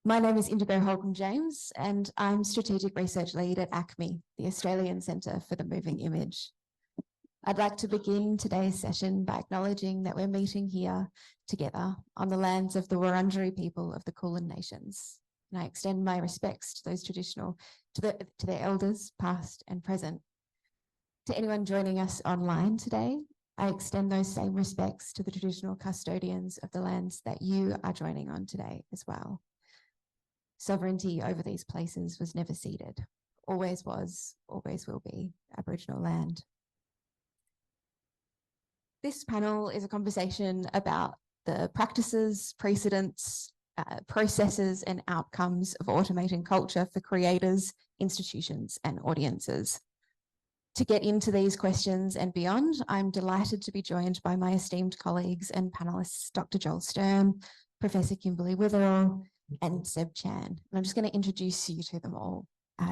My name is Indigo Holcombe-James, and I'm Strategic Research Lead at ACMI, the Australian Centre for the Moving Image. I'd like to begin today's session by acknowledging that we're meeting here together on the lands of the Wurundjeri people of the Kulin Nations. And I extend my respects to those to their elders, past and present. To anyone joining us online today, I extend those same respects to the traditional custodians of the lands that you are joining on today as well. Sovereignty over these places was never ceded, always was, always will be Aboriginal land. This panel is a conversation about the practices, precedents, processes and outcomes of automating culture for creators, institutions and audiences. To get into these questions and beyond, I'm delighted to be joined by my esteemed colleagues and panelists, Dr. Joel Sturm, Professor Kimberlee Weatherall, and Seb Chan. And I'm just going to introduce you to them all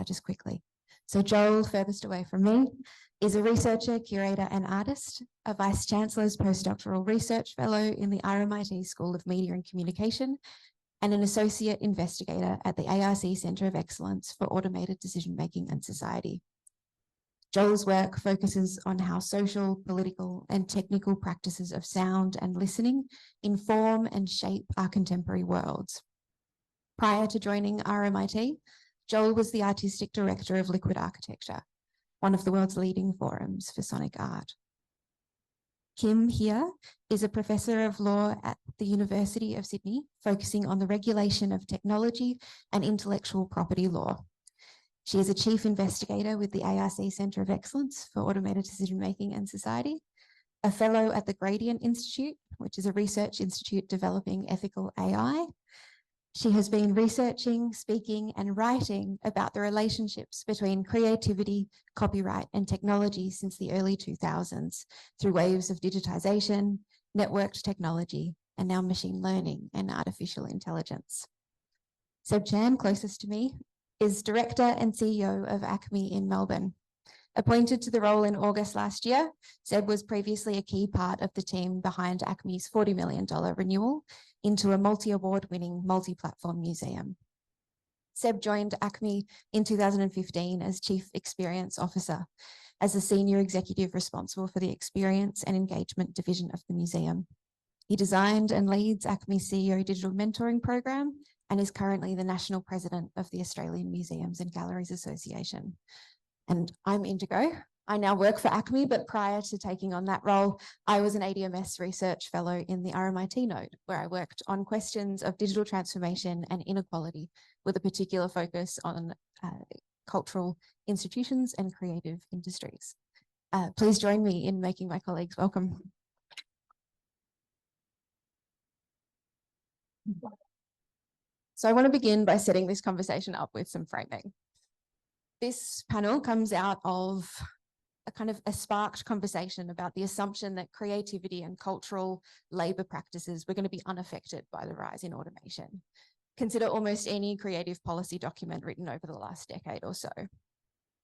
just quickly. So Joel, furthest away from me, is a researcher, curator and artist, a Vice Chancellor's Postdoctoral Research Fellow in the RMIT School of Media and Communication, and an Associate Investigator at the ARC Centre of Excellence for Automated Decision-Making and Society. Joel's work focuses on how social, political and technical practices of sound and listening inform and shape our contemporary worlds. Prior to joining RMIT, Joel was the Artistic Director of Liquid Architecture, one of the world's leading forums for sonic art. Kim here is a Professor of Law at the University of Sydney, focusing on the regulation of technology and intellectual property law. She is a Chief Investigator with the ARC Centre of Excellence for Automated Decision-Making and Society, a Fellow at the Gradient Institute, which is a research institute developing ethical AI. She has been researching, speaking and writing about the relationships between creativity, copyright and technology since the early 2000s through waves of digitisation, networked technology and now machine learning and artificial intelligence. Seb Chan, closest to me, is Director and CEO of ACMI in Melbourne. Appointed to the role in August last year, Seb was previously a key part of the team behind ACMI's $40 million renewal into a multi-award winning multi-platform museum. Seb joined ACMI in 2015 as Chief Experience Officer, as the Senior Executive responsible for the Experience and Engagement Division of the museum. He designed and leads ACMI's CEO Digital Mentoring Program and is currently the National President of the Australian Museums and Galleries Association. And I'm Indigo. I now work for ACMI, but prior to taking on that role, I was an ADMS Research Fellow in the RMIT node, where I worked on questions of digital transformation and inequality, with a particular focus on cultural institutions and creative industries. Please join me in making my colleagues welcome. So I want to begin by setting this conversation up with some framing. This panel comes out of a sparked conversation about the assumption that creativity and cultural labour practices were going to be unaffected by the rise in automation. Consider almost any creative policy document written over the last decade or so.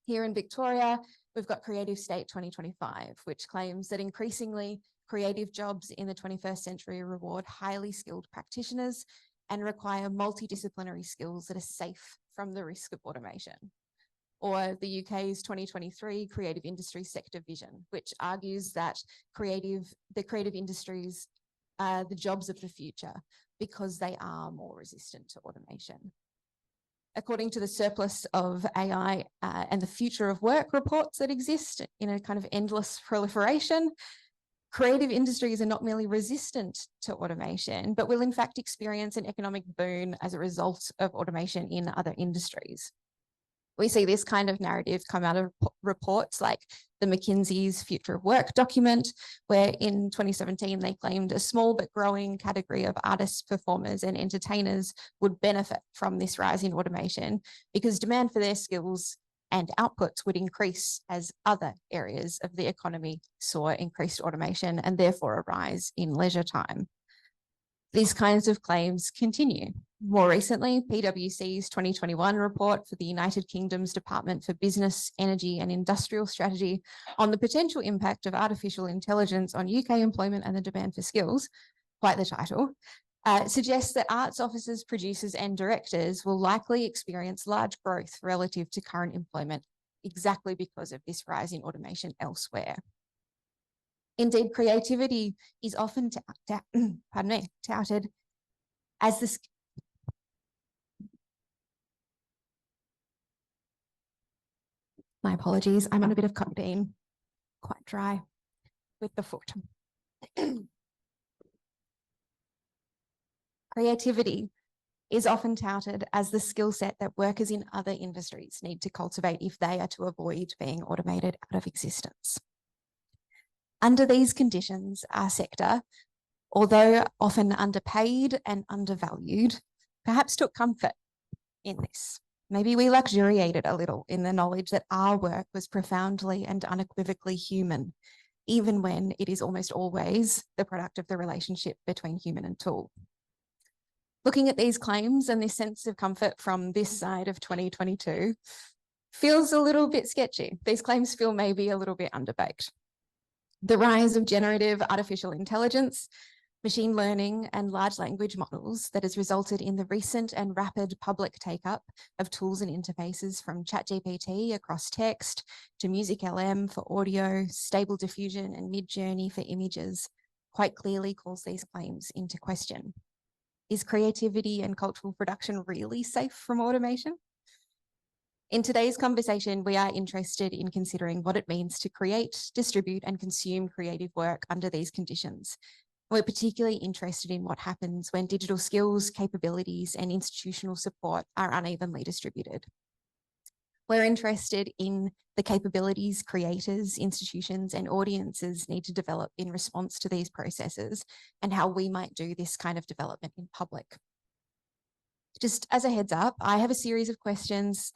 Here in Victoria, we've got Creative State 2025, which claims that increasingly creative jobs in the 21st century reward highly skilled practitioners and require multidisciplinary skills that are safe from the risk of automation. Or the UK's 2023 Creative Industries Sector Vision, which argues that the creative industries are the jobs of the future because they are more resistant to automation. According to the surplus of AI and the future of work reports that exist in a kind of endless proliferation, creative industries are not merely resistant to automation, but will in fact experience an economic boon as a result of automation in other industries. We see this kind of narrative come out of reports like the McKinsey's Future of Work document, where in 2017 they claimed a small but growing category of artists, performers and entertainers would benefit from this rise in automation because demand for their skills and outputs would increase as other areas of the economy saw increased automation and therefore a rise in leisure time. These kinds of claims continue. More recently, PwC's 2021 report for the United Kingdom's Department for Business, Energy and Industrial Strategy on the potential impact of artificial intelligence on UK employment and the demand for skills, quite the title, suggests that arts officers, producers and directors will likely experience large growth relative to current employment exactly because of this rise in automation elsewhere. Indeed, creativity is often touted as the my apologies, I'm on a bit of codeine, quite dry with the foot. Creativity is often touted as the skill set that workers in other industries need to cultivate if they are to avoid being automated out of existence. Under these conditions, our sector, although often underpaid and undervalued, perhaps took comfort in this. Maybe we luxuriated a little in the knowledge that our work was profoundly and unequivocally human, even when it is almost always the product of the relationship between human and tool. Looking at these claims and this sense of comfort from this side of 2022 feels a little bit sketchy. These claims feel maybe a little bit underbaked. The rise of generative artificial intelligence, machine learning and large language models that has resulted in the recent and rapid public take-up of tools and interfaces from Chat GPT across text to MusicLM for audio, Stable Diffusion and Midjourney for images quite clearly calls these claims into question. Is creativity and cultural production really safe from automation? In today's conversation, we are interested in considering what it means to create, distribute, and consume creative work under these conditions. We're particularly interested in what happens when digital skills, capabilities, and institutional support are unevenly distributed. We're interested in the capabilities creators, institutions, and audiences need to develop in response to these processes and how we might do this kind of development in public. Just as a heads up, I have a series of questions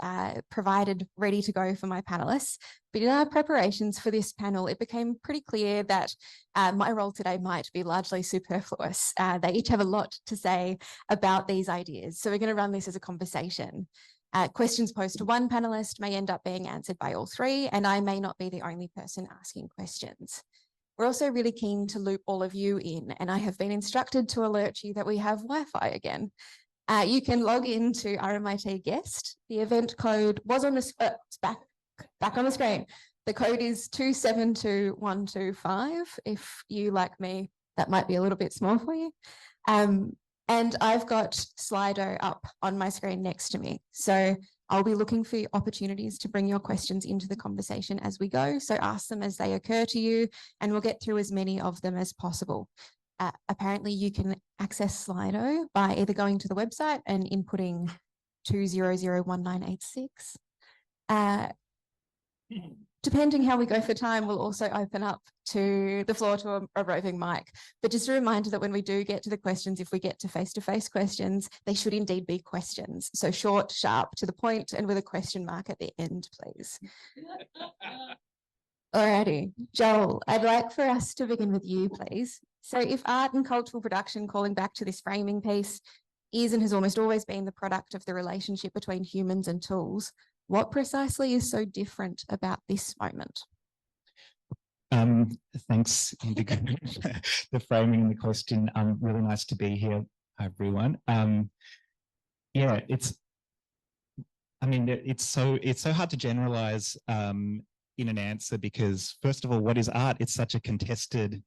provided ready to go for my panelists, but in our preparations for this panel, it became pretty clear that my role today might be largely superfluous. They each have a lot to say about these ideas, so we're going to run this as a conversation. Questions posed to one panelist may end up being answered by all three, and I may not be the only person asking questions. We're also really keen to loop all of you in, and I have been instructed to alert you that we have Wi-Fi again. You can log into RMIT Guest. The event code was on the it's back on the screen. The code is 272125. If you, like me, that might be a little bit small for you. And I've got Slido up on my screen next to me. So I'll be looking for opportunities to bring your questions into the conversation as we go. So ask them as they occur to you, and we'll get through as many of them as possible. Apparently you can access Slido by either going to the website and inputting 2001986. Depending how we go for time, we'll also open up to the floor to a roving mic. But just a reminder that when we do get to the questions, if we get to face-to-face questions, they should indeed be questions. So short, sharp, to the point, and with a question mark at the end, please. Alrighty, Joel, I'd like for us to begin with you, please. So if art and cultural production, calling back to this framing piece, is and has almost always been the product of the relationship between humans and tools, what precisely is so different about this moment? Thanks, Indigo, the framing and the question. Really nice to be here, everyone. Yeah, it's so hard to generalize in an answer because, first of all, what is art? It's such a contested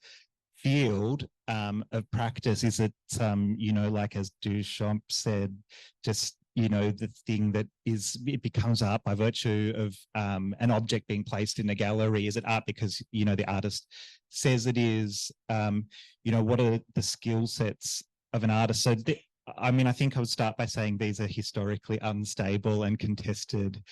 field of practice. Is it, like as Duchamp said, just the thing that it becomes art by virtue of an object being placed in a gallery? Is it art because, the artist says it is? What are the skill sets of an artist? So, I think I would start by saying these are historically unstable and contested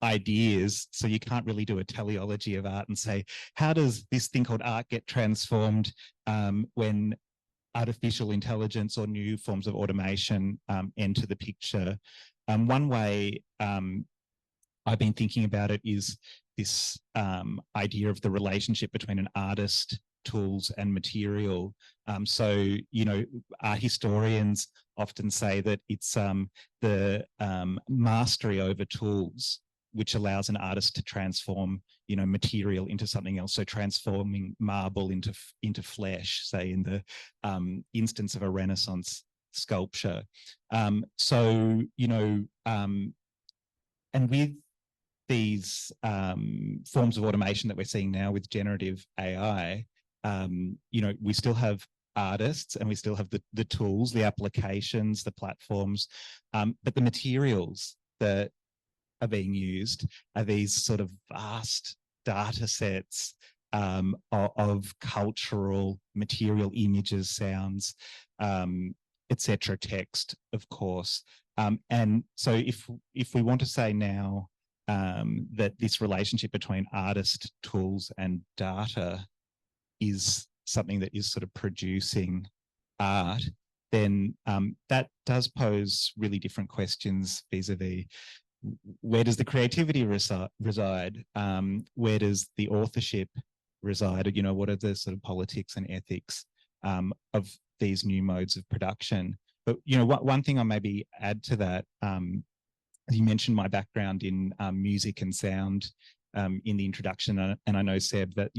ideas. So you can't really do a teleology of art and say, how does this thing called art get transformed when artificial intelligence or new forms of automation enter the picture? One way I've been thinking about it is this idea of the relationship between an artist, tools and material. So, art historians often say that it's the mastery over tools which allows an artist to transform, material into something else. So transforming marble into flesh, say in the instance of a Renaissance sculpture. And with these forms of automation that we're seeing now with generative AI, we still have artists and we still have the tools, the applications, the platforms, but the materials that are being used are these sort of vast data sets of cultural material, images, sounds, etc., text, of course. And so if we want to say now that this relationship between artist, tools, and data is something that is sort of producing art, then that does pose really different questions vis-a-vis where does the creativity reside? Where does the authorship reside? What are the sort of politics and ethics of these new modes of production? But, one thing I maybe add to that, you mentioned my background in music and sound in the introduction, and I know, Seb, that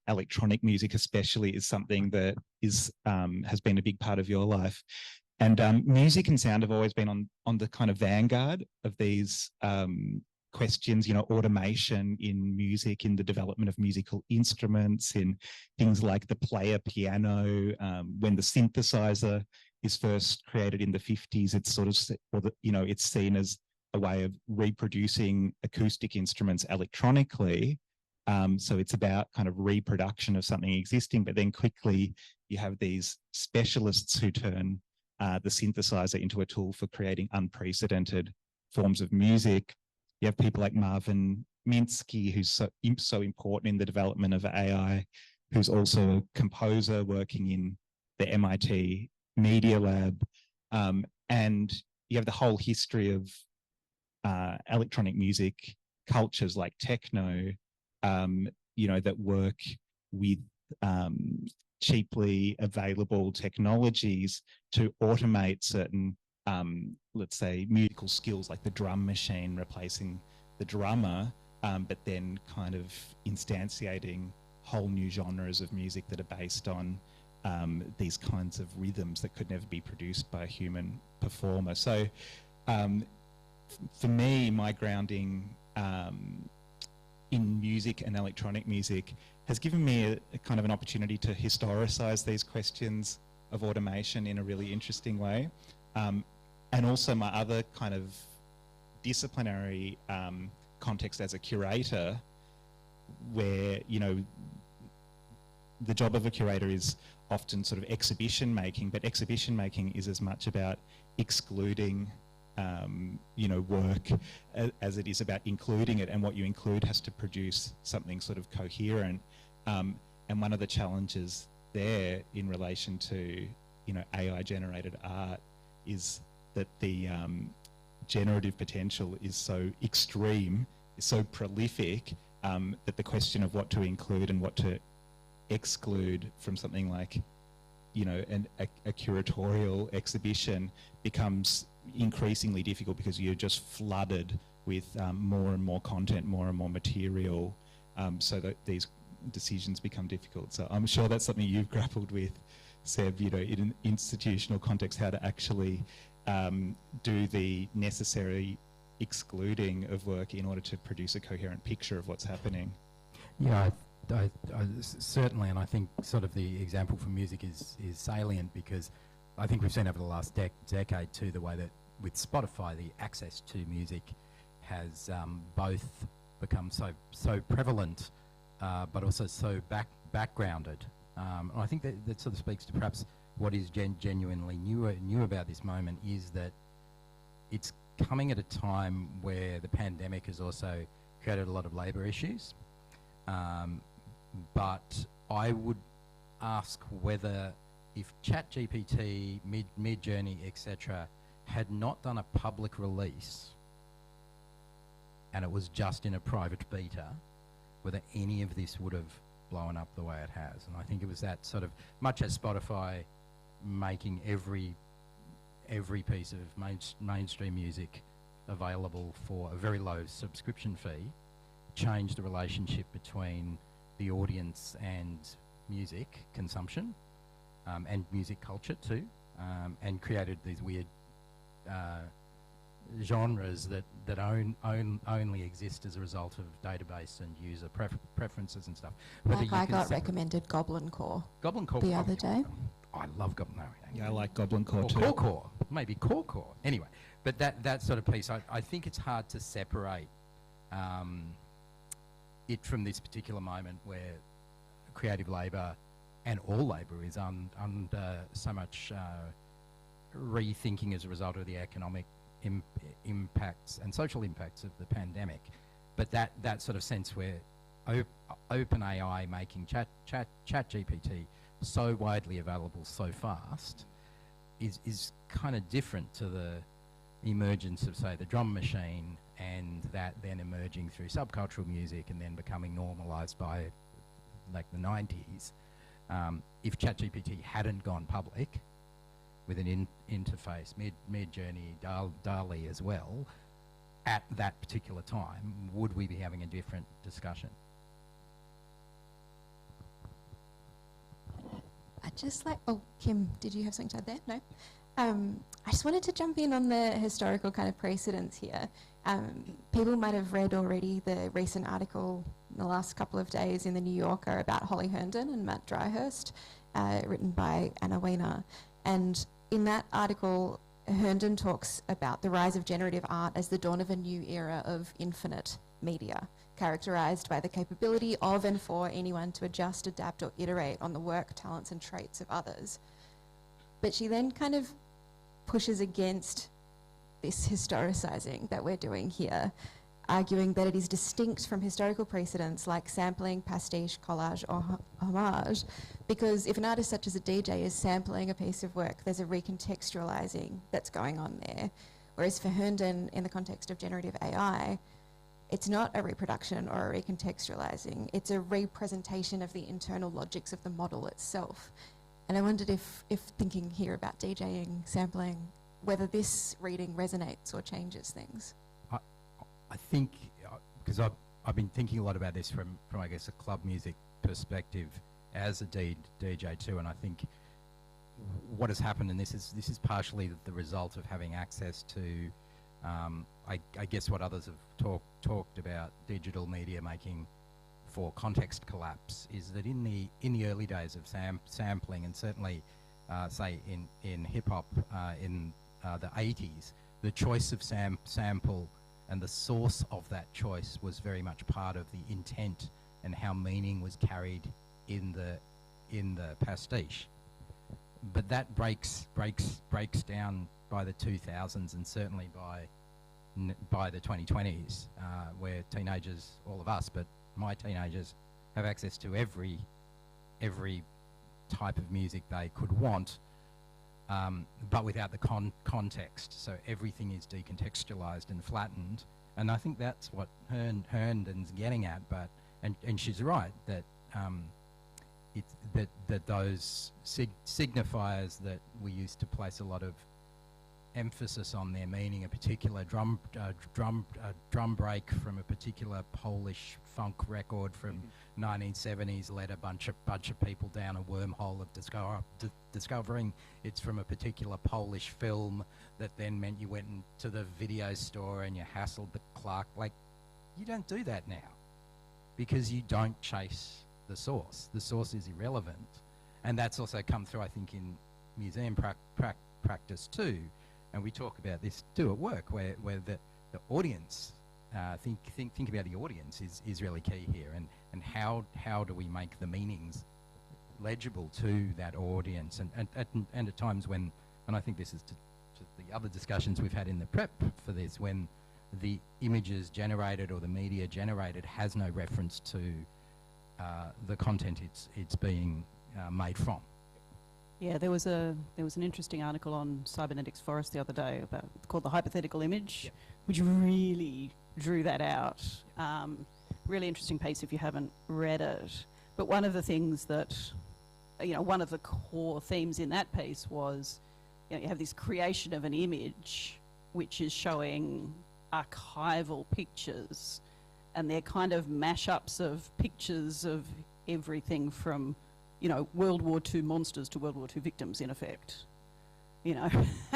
electronic music especially is something that has been a big part of your life. And music and sound have always been on the kind of vanguard of these questions, automation in music, in the development of musical instruments, in things like the player piano. When the synthesizer is first created in the 50s, it's sort of, it's seen as a way of reproducing acoustic instruments electronically. So it's about kind of reproduction of something existing, but then quickly you have these specialists who turn the synthesizer into a tool for creating unprecedented forms of music. You have people like Marvin Minsky, who's so important in the development of AI, who's also a composer working in the MIT Media Lab. And you have the whole history of electronic music cultures like techno, that work with cheaply available technologies to automate certain, let's say, musical skills, like the drum machine replacing the drummer, but then kind of instantiating whole new genres of music that are based on these kinds of rhythms that could never be produced by a human performer. So for me, my grounding in music and electronic music has given me a kind of an opportunity to historicize these questions of automation in a really interesting way. And also my other kind of disciplinary context as a curator, where, the job of a curator is often sort of exhibition making, but exhibition making is as much about excluding work as it is about including it, and what you include has to produce something sort of coherent. And one of the challenges there in relation to, AI generated art is that the generative potential is so extreme, is so prolific, that the question of what to include and what to exclude from something like, a curatorial exhibition becomes increasingly difficult, because you're just flooded with more and more content, more and more material, so that these decisions become difficult. So I'm sure that's something you've grappled with, Seb, in an institutional context, how to actually do the necessary excluding of work in order to produce a coherent picture of what's happening. Yeah, I certainly, and I think sort of the example for music is salient, because I think we've seen over the last decade too, the way that with Spotify, the access to music has both become so prevalent, but also so backgrounded. And I think that sort of speaks to perhaps what is genuinely new about this moment, is that it's coming at a time where the pandemic has also created a lot of labour issues. But I would ask whether, if Chat GPT, Midjourney, etc., had not done a public release and it was just in a private beta, whether any of this would have blown up the way it has. And I think it was that sort of, much as Spotify making every piece of mainstream music available for a very low subscription fee, changed the relationship between the audience and music consumption and music culture too, and created these weird genres that only exist as a result of database and user preferences and stuff. Like I got recommended Goblin Core the other day. I love Goblin Core. Yeah, I like Goblin Core too. Core, maybe Core. Anyway, but that sort of piece, I think it's hard to separate it from this particular moment where creative labour and all labour is under so much rethinking as a result of the economic impacts and social impacts of the pandemic. But that sort of sense where OpenAI making Chat GPT so widely available so fast is kind of different to the emergence of, say, the drum machine, and that then emerging through subcultural music and then becoming normalised by like the 90s. If Chat GPT hadn't gone public with an interface, Midjourney, DALL-E as well, at that particular time, would we be having a different discussion? I'd just like, oh, Kim, did you have something to add there? No? I just wanted to jump in on the historical kind of precedents here. People might have read already the recent article in the last couple of days in the New Yorker about Holly Herndon and Matt Dryhurst, written by Anna Weiner. And in that article, Herndon talks about the rise of generative art as the dawn of a new era of infinite media, characterised by the capability of and for anyone to adjust, adapt or iterate on the work, talents and traits of others. But she then kind of pushes against this historicising that we're doing here, arguing that it is distinct from historical precedents like sampling, pastiche, collage or homage, because if an artist such as a DJ is sampling a piece of work, there's a recontextualising that's going on there. Whereas for Herndon, in the context of generative AI, it's not a reproduction or a recontextualising, it's a representation of the internal logics of the model itself. And I wondered if thinking here about DJing, sampling, whether this reading resonates or changes things. I think, because I've been thinking a lot about this from I guess a club music perspective as a DJ too, and I think what has happened, and this is partially the result of having access to, I guess what others have talked about, digital media making for context collapse, is that in the early days of sampling, and certainly say in hip hop in the 80s, the choice of sample and the source of that choice was very much part of the intent and how meaning was carried in the pastiche. But that breaks down by the 2000s, and certainly by the 2020s, where teenagers, all of us, but my teenagers, have access to every type of music they could want, but without the context. So everything is decontextualized and flattened. And I think that's what Herndon's getting at. But and she's right that that those signifiers that we used to place a lot of emphasis on their meaning, a particular drum break from a particular Polish funk record from 1970s led a bunch of people down a wormhole of discovering it's from a particular Polish film that then meant you went into the video store and you hassled the clerk. Like, you don't do that now because you don't chase the source. The source is irrelevant, and that's also come through, I think, in museum practice too. And we talk about this too at work, where the audience, think about the audience is really key here, and how do we make the meanings legible to that audience, and at times when, and I think this is to the other discussions we've had in the prep for this, when the images generated or the media generated has no reference to the content it's being made from. Yeah, there was an interesting article on cybernetics forest the other day called The Hypothetical Image, which really drew that out. Really interesting piece if you haven't read it. But one of the things that, one of the core themes in that piece was, you have this creation of an image which is showing archival pictures and they're kind of mashups of pictures of everything from, you know, World War II monsters to World War II victims, in effect, you know,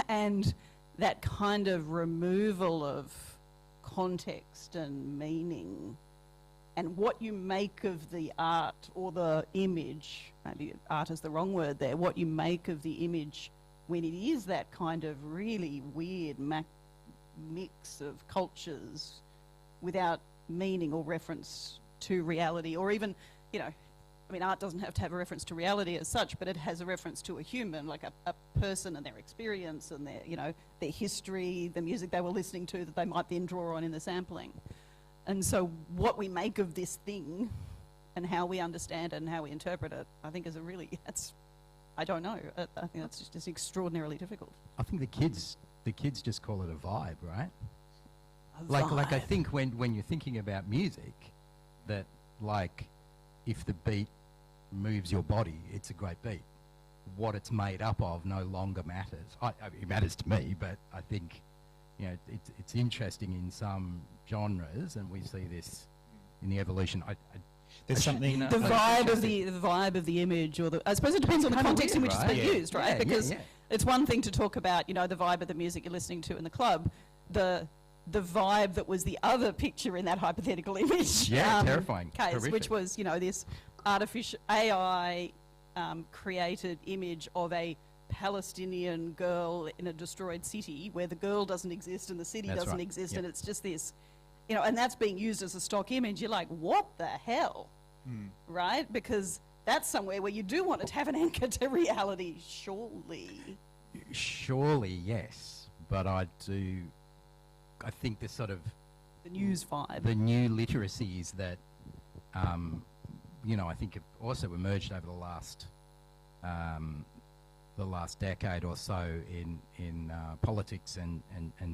and that kind of removal of context and meaning and what you make of the art or the image, maybe art is the wrong word there, what you make of the image when it is that kind of really weird mix of cultures without meaning or reference to reality, or even, you know, I mean, art doesn't have to have a reference to reality as such, but it has a reference to a human, like a person and their experience and their, you know, their history, the music they were listening to that they might then draw on in the sampling. And so what we make of this thing and how we understand it and how we interpret it, I think is a really, I don't know. I think that's just extraordinarily difficult. I think the kids just call it a vibe, right? Vibe. Like I think when you're thinking about music, that like if the beat moves your body, it's a great beat. What it's made up of no longer matters. It matters to me, but I think, you know, it's interesting in some genres, and we see this in the evolution. There's something, you know, The vibe of the image, or I suppose it depends on the context in which it's been used, right? Yeah, because yeah. it's one thing to talk about, you know, the vibe of the music you're listening to in the club, the vibe that was the other picture in that hypothetical image. Yeah, terrifying. Case, Horrific. which was, you know, this artificial AI created image of a Palestinian girl in a destroyed city where the girl doesn't exist and the city That's doesn't right. exist, Yep. and it's just this, you know, and that's being used as a stock image. You're like, what the hell? Right? Because that's somewhere where you do want it to have an anchor to reality, surely. Surely, yes. But I think the sort of The news vibe. the new literacies that, you know, I think have also emerged over the last decade or so in politics and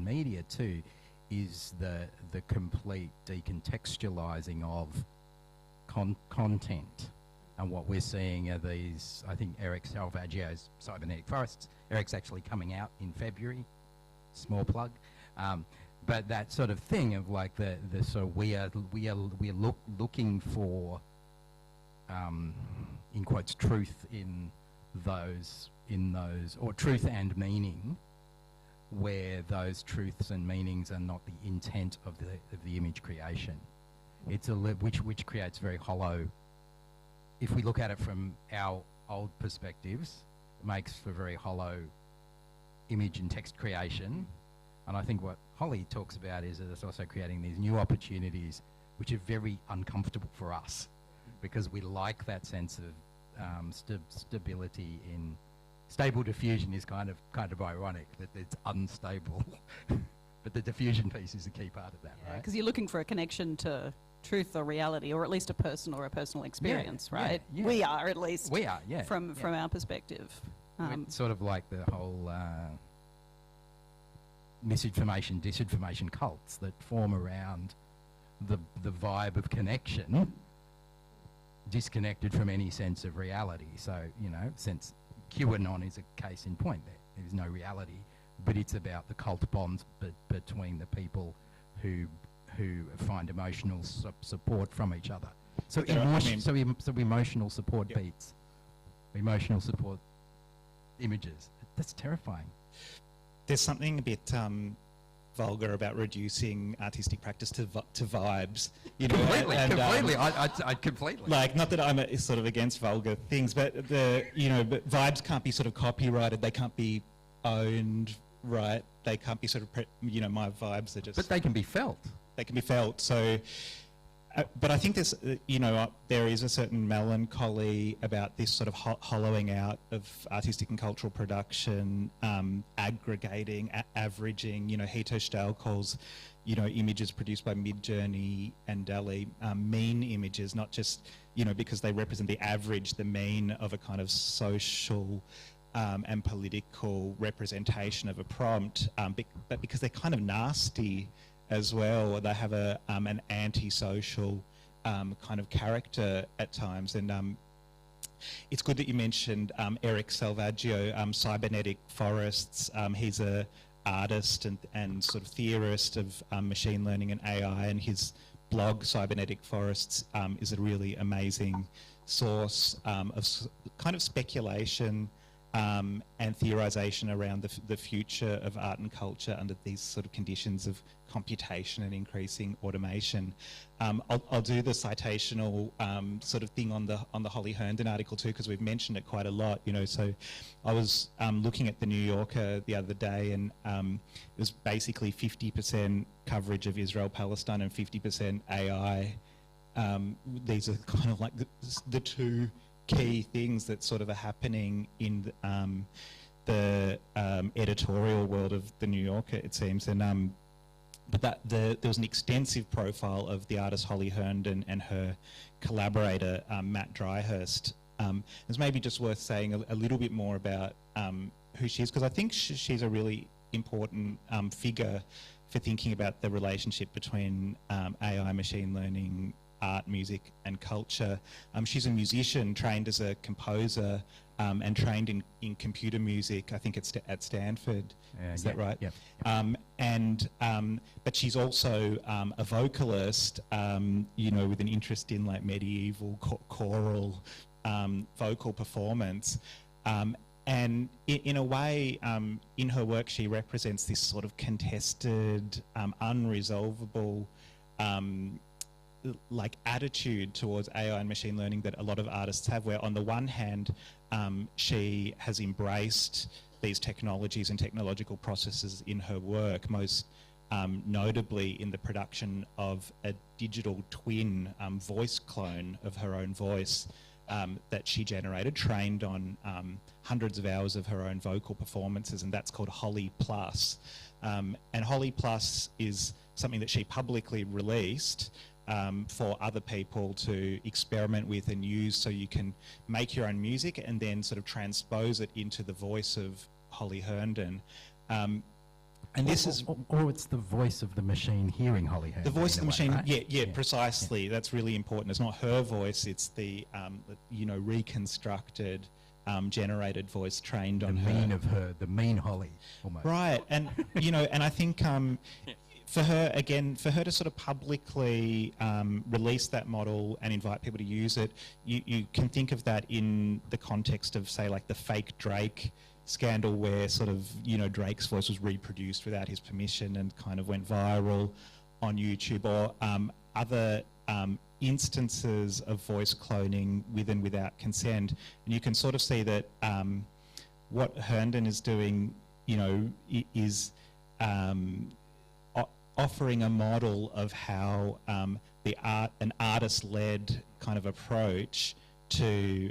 media too, is the complete decontextualizing of content. And what we're seeing are these, I think Eric Salvaggio's Cybernetic Forests. Eric's actually coming out in February, small plug. But that sort of thing of like the sort of we're looking for, in quotes, truth in those, or truth and meaning, where those truths and meanings are not the intent of the image creation. It's which creates very hollow. If we look at it from our old perspectives, it makes for very hollow image and text creation. And I think what Holly talks about is that it's also creating these new opportunities which are very uncomfortable for us, because we like that sense of stability in. Stable diffusion is kind of ironic that it's unstable, but the diffusion piece is a key part of that, right? Because you're looking for a connection to truth or reality, or at least a person or a personal experience, right? yeah. We are, at least. We are, yeah. From our perspective. It's sort of like the whole misinformation, disinformation cults that form around the vibe of connection, disconnected from any sense of reality. So, you know, since QAnon is a case in point, there's no reality, but it's about the cult bonds between the people who find emotional support from each other. So emotional support beats, emotional support images. That's terrifying. There's something a bit vulgar about reducing artistic practice to vibes. You know, Completely. I Completely. Like, not that I'm sort of against vulgar things, but but vibes can't be sort of copyrighted. They can't be owned, right? They can't be sort of, my vibes are just. But they can be felt. They can be felt. So, but I think there's, there is a certain melancholy about this sort of hollowing out of artistic and cultural production, aggregating, averaging. Hito Stahl calls, images produced by Midjourney and DALL-E mean images, not just, because they represent the average, the mean of a kind of social and political representation of a prompt, but because they're kind of nasty as well. They have an anti-social kind of character at times. And it's good that you mentioned Eric Salvaggio, Cybernetic Forests. He's a artist and sort of theorist of machine learning and AI, and his blog Cybernetic Forests is a really amazing source of kind of speculation and theorization around the future of art and culture under these sort of conditions of computation and increasing automation. I'll do the citational sort of thing on the Holly Herndon article too, because we've mentioned it quite a lot. You know, so I was looking at the New Yorker the other day, and it was basically 50% coverage of Israel Palestine and 50% AI. These are kind of like the two key things that sort of are happening in the editorial world of the New Yorker, it seems. And but there was an extensive profile of the artist Holly Herndon and her collaborator Matt Dryhurst. It's maybe just worth saying a little bit more about who she is, because I think she's a really important figure for thinking about the relationship between AI, machine learning, art, music and culture. She's a musician trained as a composer and trained in computer music. I think it's at Stanford. Is that right? Yeah. But she's also a vocalist, you know, with an interest in like medieval choral vocal performance. And in a way, in her work, she represents this sort of contested, unresolvable like attitude towards AI and machine learning that a lot of artists have, where on the one hand, she has embraced these technologies and technological processes in her work, most notably in the production of a digital twin voice clone of her own voice that she generated, trained on hundreds of hours of her own vocal performances, and that's called Holly Plus. And Holly Plus is something that she publicly released for other people to experiment with and use, so you can make your own music and then sort of transpose it into the voice of Holly Herndon. And this is... Or it's the voice of the machine hearing Holly Herndon. The voice of the machine, right? yeah, precisely. Yeah. That's really important. It's not her voice, it's the, you know, reconstructed, generated voice trained on her. The mean Holly, almost. Right, and, you know, and I think... for her to sort of publicly release that model and invite people to use it, you can think of that in the context of, say, like the fake Drake scandal, where sort of, you know, Drake's voice was reproduced without his permission and kind of went viral on YouTube, or other instances of voice cloning with and without consent. And you can sort of see that what Herndon is doing, you know, is offering a model of how an artist-led kind of approach to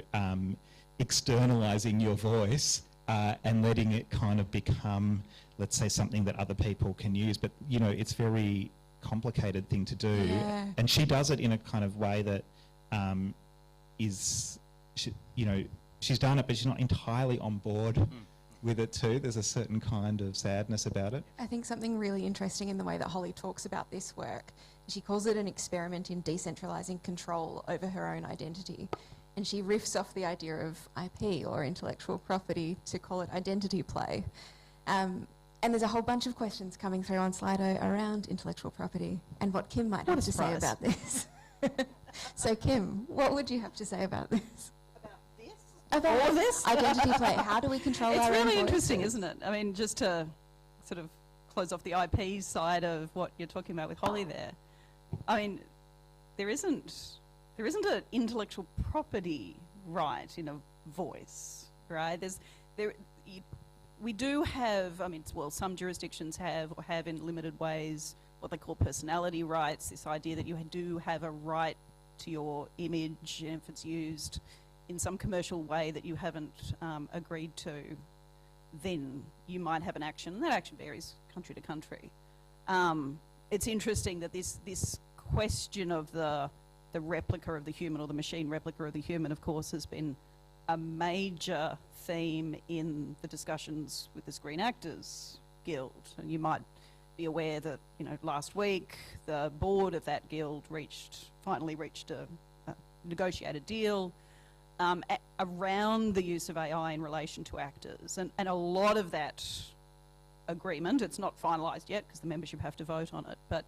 externalizing your voice and letting it kind of become, let's say, something that other people can use. But, you know, it's a very complicated thing to do. Yeah. And she does it in a kind of way that is, you know, she's done it, but she's not entirely on board with it too. There's a certain kind of sadness about it. I think something really interesting in the way that Holly talks about this work, she calls it an experiment in decentralizing control over her own identity. And she riffs off the idea of IP, or intellectual property, to call it identity play. And there's a whole bunch of questions coming through on Slido around intellectual property and what Kim might have to say about this. So Kim, what would you have to say about this? About all this? Identity play. How do we control our own voices? It's really interesting, isn't it? I mean, just to sort of close off the IP side of what you're talking about with Holly there. I mean, there isn't an intellectual property right in a voice, right? We do have, I mean, well, some jurisdictions have, or have in limited ways, what they call personality rights, this idea that you do have a right to your image, and if it's used in some commercial way that you haven't agreed to, then you might have an action. That action varies country to country. It's interesting that this question of the replica of the human, or the machine replica of the human, of course, has been a major theme in the discussions with the Screen Actors Guild. And you might be aware that, you know, last week the board of that guild finally reached a negotiated deal around the use of AI in relation to actors. And a lot of that agreement, it's not finalised yet because the membership have to vote on it, but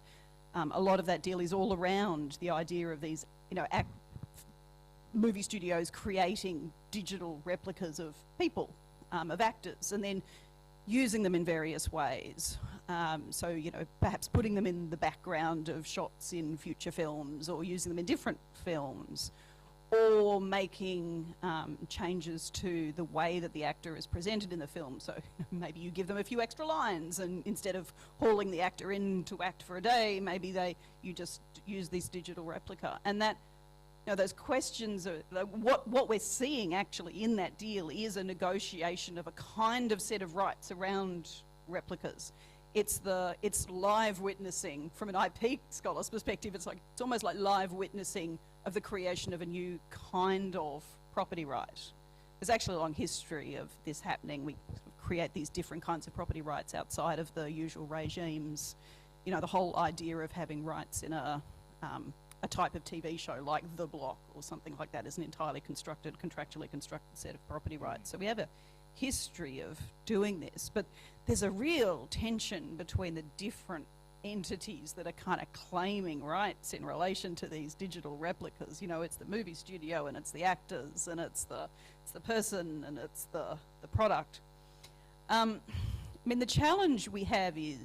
A lot of that deal is all around the idea of these, movie studios creating digital replicas of people, of actors, and then using them in various ways. So, perhaps putting them in the background of shots in future films, or using them in different films, or making changes to the way that the actor is presented in the film. So maybe you give them a few extra lines, and instead of hauling the actor in to act for a day, maybe you just use this digital replica. And that, those questions are, what we're seeing actually in that deal is a negotiation of a kind of set of rights around replicas. It's live witnessing from an IP scholar's perspective. It's almost like live witnessing of the creation of a new kind of property right. There's actually a long history of this happening. We create these different kinds of property rights outside of the usual regimes. The whole idea of having rights in a type of TV show like The Block or something like that is an entirely contractually constructed set of property rights. So we have a history of doing this, but there's a real tension between the different entities that are kind of claiming rights in relation to these digital replicas. It's the movie studio, and it's the actors, and it's the person, and it's the product. The challenge we have is,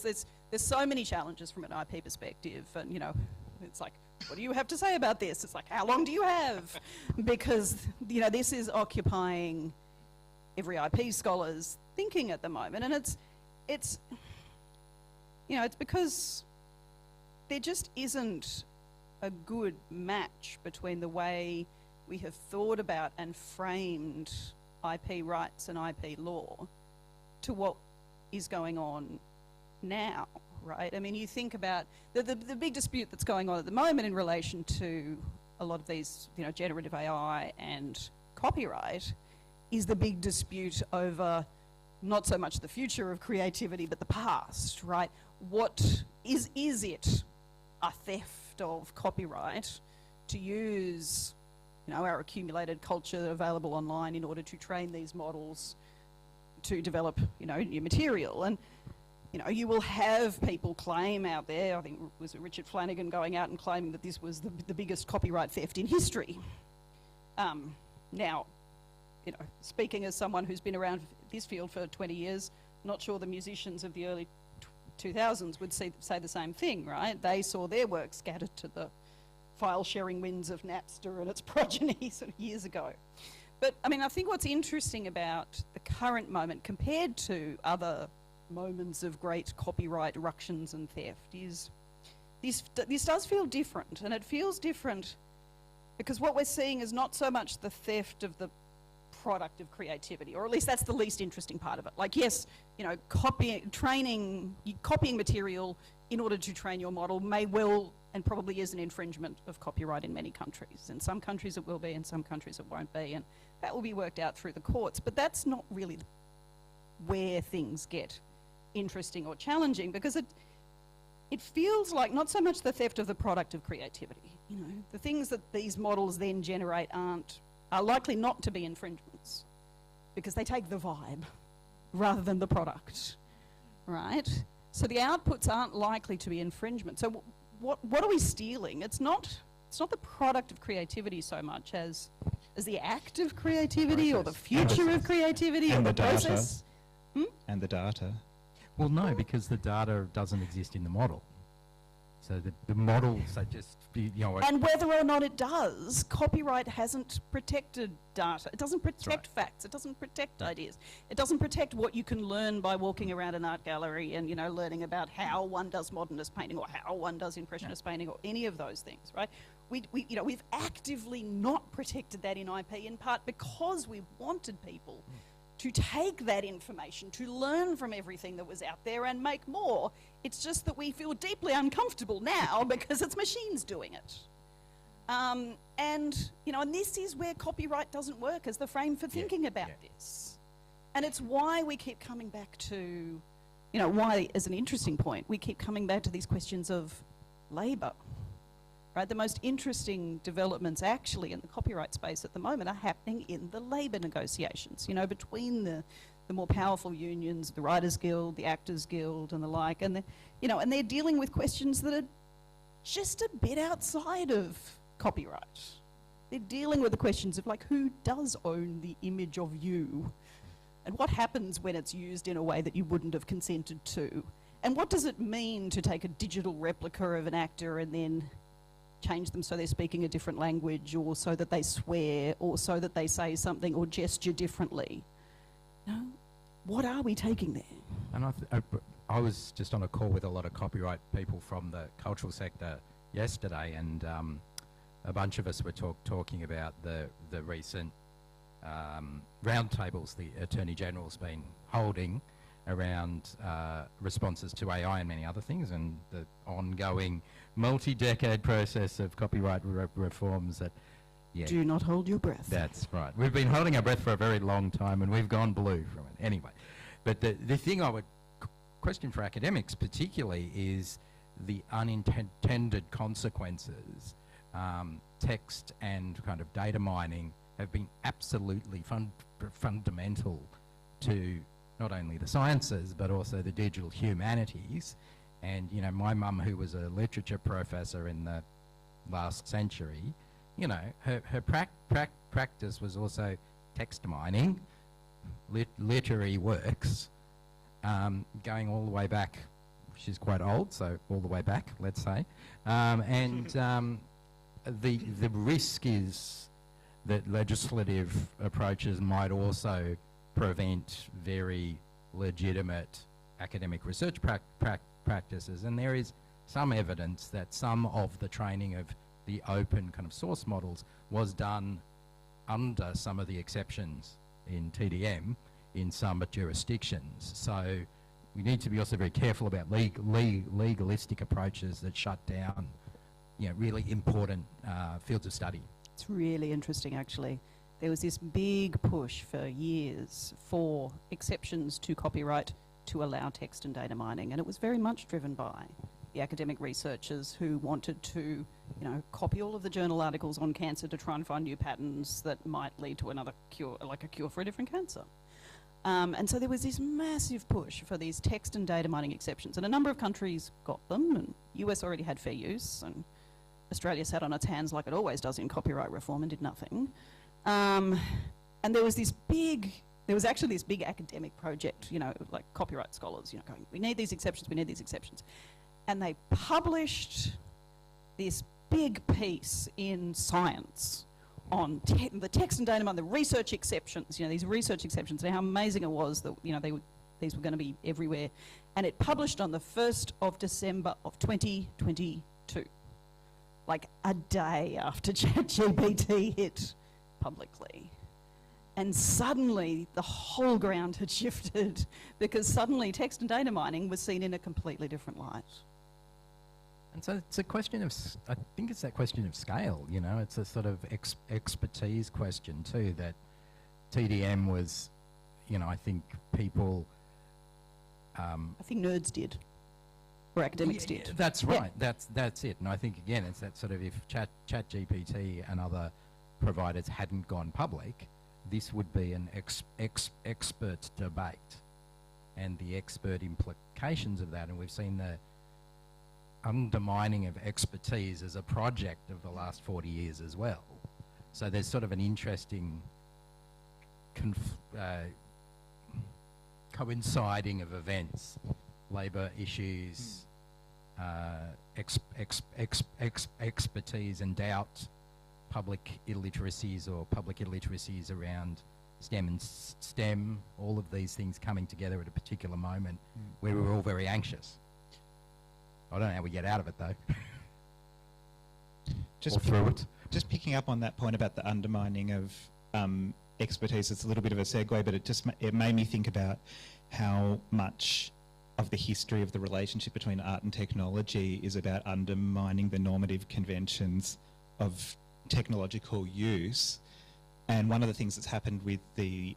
there's so many challenges from an IP perspective, and it's like, what do you have to say about this? It's like, how long do you have? Because this is occupying every IP scholar's thinking at the moment, and it's because there just isn't a good match between the way we have thought about and framed IP rights and IP law to what is going on now, right? You think about the big dispute that's going on at the moment in relation to a lot of these, generative AI and copyright is the big dispute over not so much the future of creativity, but the past, right? What is it a theft of copyright to use, our accumulated culture available online in order to train these models to develop, new material? And, you will have people claim out there, I think it was Richard Flanagan going out and claiming that this was the biggest copyright theft in history. Now, speaking as someone who's been around this field for 20 years, not sure the musicians of the early 2000s would say the same thing, right? They saw their work scattered to the file-sharing winds of Napster and its progeny sort of years ago. But, I think what's interesting about the current moment compared to other moments of great copyright ructions and theft is this does feel different, and it feels different because what we're seeing is not so much the theft of the product of creativity, or at least that's the least interesting part of it. Like, yes, copying material in order to train your model may well and probably is an infringement of copyright in many countries. In some countries it will be, in some countries it won't be, and that will be worked out through the courts. But that's not really where things get interesting or challenging, because it feels like not so much the theft of the product of creativity. The things that these models then generate are likely not to be infringements because they take the vibe rather than the product, right? So the outputs aren't likely to be infringement. So what are we stealing? It's not the product of creativity so much as the act of creativity or the future of creativity or the process. And the data. Well, no, because the data doesn't exist in the model. So the models are just, And whether or not it does, copyright hasn't protected data. It doesn't protect facts. It doesn't protect ideas. It doesn't protect what you can learn by walking around an art gallery and, learning about how one does modernist painting or how one does impressionist painting or any of those things, right? We've actively not protected that in IP, in part because we wanted people to take that information, to learn from everything that was out there and make more. It's just that we feel deeply uncomfortable now because it's machines doing it. And this is where copyright doesn't work as the frame for thinking about this. And it's why we keep coming back to, why, as an interesting point, we keep coming back to these questions of labour. Right, the most interesting developments actually in the copyright space at the moment are happening in the labour negotiations, between the the more powerful unions, the Writers Guild, the Actors Guild and the like, and they're dealing with questions that are just a bit outside of copyright. They're dealing with the questions of like, who does own the image of you? And what happens when it's used in a way that you wouldn't have consented to? And what does it mean to take a digital replica of an actor and then change them so they're speaking a different language, or so that they swear, or so that they say something or gesture differently? No, what are we taking there? And I was just on a call with a lot of copyright people from the cultural sector yesterday, and a bunch of us were talking about the recent roundtables the Attorney General's been holding around responses to AI and many other things, and the ongoing multi-decade process of copyright reforms that, yeah. Do not hold your breath. That's right. We've been holding our breath for a very long time, and we've gone blue from it. Anyway, but the thing I would question for academics particularly is the unintended consequences. Text and kind of data mining have been absolutely fundamental to not only the sciences but also the digital humanities. And my mum, who was a literature professor in the last century, her practice was also text mining, literary works, going all the way back. She's quite old, so all the way back, let's say. The risk is that legislative approaches might also prevent very legitimate academic research practices, and there is some evidence that some of the training of the open kind of source models was done under some of the exceptions in TDM in some jurisdictions. So we need to be also very careful about legalistic approaches that shut down really important fields of study. It's really interesting, actually. There was this big push for years for exceptions to copyright to allow text and data mining, and it was very much driven by the academic researchers who wanted to, copy all of the journal articles on cancer to try and find new patterns that might lead to another cure, like a cure for a different cancer. And so there was this massive push for these text and data mining exceptions, and a number of countries got them, and US already had fair use, and Australia sat on its hands like it always does in copyright reform and did nothing. And there was actually this big academic project, like copyright scholars, going, we need these exceptions, we need these exceptions. And they published this big piece in Science on the text and data mining, the research exceptions, these research exceptions, and how amazing it was that, these were going to be everywhere. And it published on the 1st of December of 2022. Like a day after Chat GPT hit publicly. And suddenly the whole ground had shifted, because suddenly text and data mining was seen in a completely different light. And so it's a question of, I think it's that question of scale, it's a sort of expertise question too, that TDM was, I think people... I think nerds did. Or academics did. That's right. Yeah. That's it. And I think again, it's that sort of, if Chat GPT and other providers hadn't gone public, this would be an expert debate, and the expert implications of that. And we've seen the undermining of expertise as a project of the last 40 years as well. So there's sort of an interesting coinciding of events. Labour issues, expertise and doubt, public illiteracies around STEM and STEM, all of these things coming together at a particular moment where we were all very anxious. I don't know how we get out of it though. Just picking up on that point about the undermining of expertise, it's a little bit of a segue, but it made me think about how much of the history of the relationship between art and technology is about undermining the normative conventions of technological use. And one of the things that's happened with the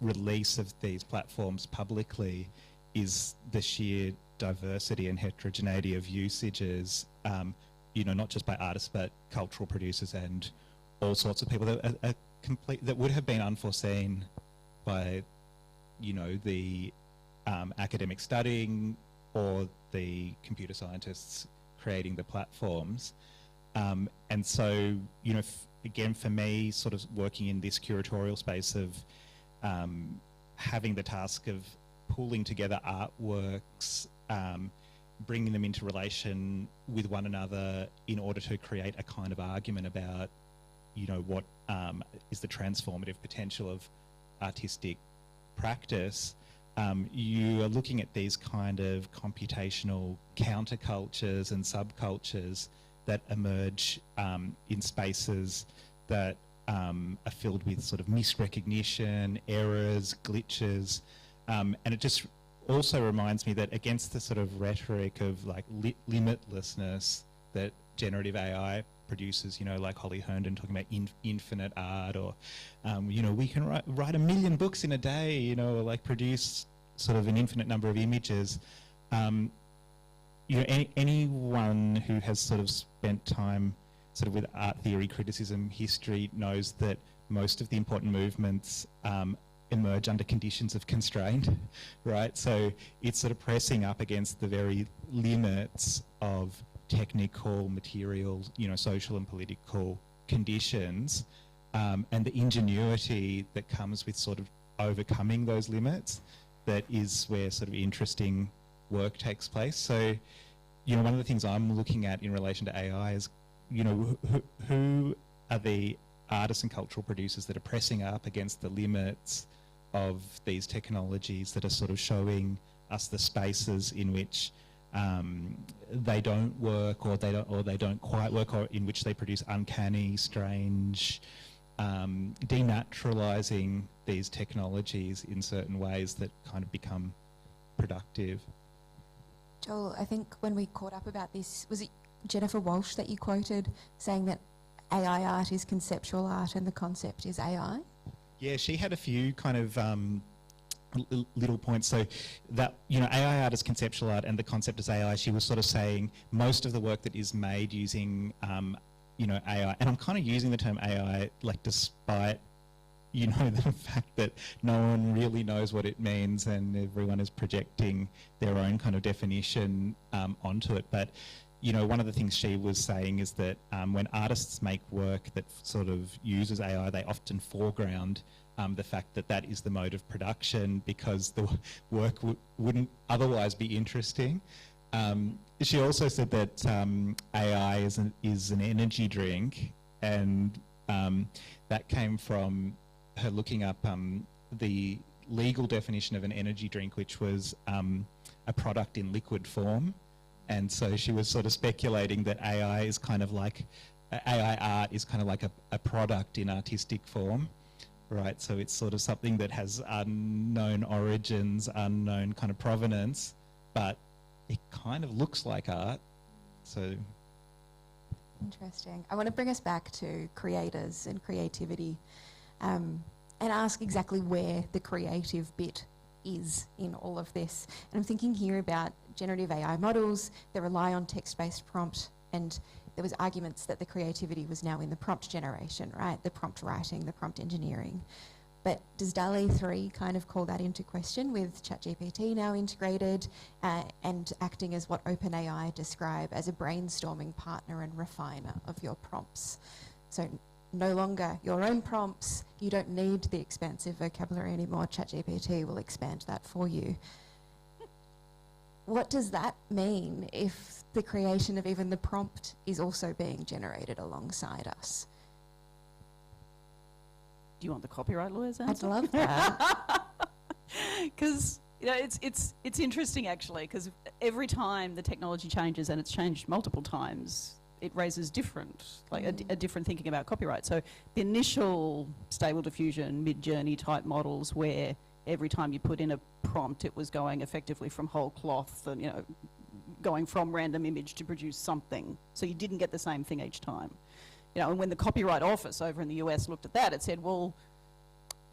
release of these platforms publicly is the sheer diversity and heterogeneity of usages, not just by artists, but cultural producers and all sorts of people that would have been unforeseen by you know, the academic studying or the computer scientists creating the platforms. And so, you know, again, for me, sort of working in this curatorial space of having the task of pulling together artworks, bringing them into relation with one another in order to create a kind of argument about, you know, what is the transformative potential of artistic practice. You are looking at these kind of computational countercultures and subcultures that emerge in spaces that are filled with sort of misrecognition, errors, glitches, and it just also reminds me that against the sort of rhetoric of like limitlessness that generative AI produces, you know, like Holly Herndon talking about infinite art, or, you know, we can write 1 million books in a day, you know, or like produce sort of an infinite number of images. You know, anyone who has sort of spent time sort of with art theory, criticism, history knows that most of the important movements emerge under conditions of constraint, right? So it's sort of pressing up against the very limits of technical, material, you know, social and political conditions, and the ingenuity that comes with sort of overcoming those limits, that is where sort of interesting work takes place. So, you know, one of the things I'm looking at in relation to AI is, you know, who are the artists and cultural producers that are pressing up against the limits of these technologies, that are sort of showing us the spaces in which they don't work, or they don't quite work, or in which they produce uncanny, strange, denaturalizing these technologies in certain ways that kind of become productive. Joel, I think when we caught up about this, was it Jennifer Walsh that you quoted saying that AI art is conceptual art and the concept is AI? Yeah, she had a few kind of little points. So that, you know, AI art is conceptual art and the concept is AI. She was sort of saying most of the work that is made using, you know, AI, and I'm kind of using the term AI like despite, you know, the fact that no one really knows what it means and everyone is projecting their own kind of definition onto it. But, you know, one of the things she was saying is that when artists make work that sort of uses AI, they often foreground the fact that that is the mode of production because the work wouldn't otherwise be interesting. She also said that AI is an energy drink, and that came from her looking up the legal definition of an energy drink, which was a product in liquid form. And so she was sort of speculating that AI is kind of like, AI art is kind of like a product in artistic form, right? So it's sort of something that has unknown origins, unknown kind of provenance, but it kind of looks like art. So interesting. I want to bring us back to creators and creativity, and ask exactly where the creative bit is in all of this. And I'm thinking here about generative AI models that rely on text-based prompt, and there was arguments that the creativity was now in the prompt generation, right? The prompt writing, the prompt engineering. But does DALL-E 3 kind of call that into question with Chat GPT now integrated and acting as what OpenAI describe as a brainstorming partner and refiner of your prompts? So no longer your own prompts, you don't need the expansive vocabulary anymore. Chat GPT will expand that for you. What does that mean if the creation of even the prompt is also being generated alongside us? Do you want the copyright lawyer's answer? I'd love that. Because, you know, it's interesting actually, because every time the technology changes, and it's changed multiple times, it raises different, like a different thinking about copyright. So the initial Stable Diffusion, Midjourney type models, where every time you put in a prompt, it was going effectively from whole cloth and, you know, going from random image to produce something. So you didn't get the same thing each time. You know, and when the Copyright Office over in the US looked at that, it said, well,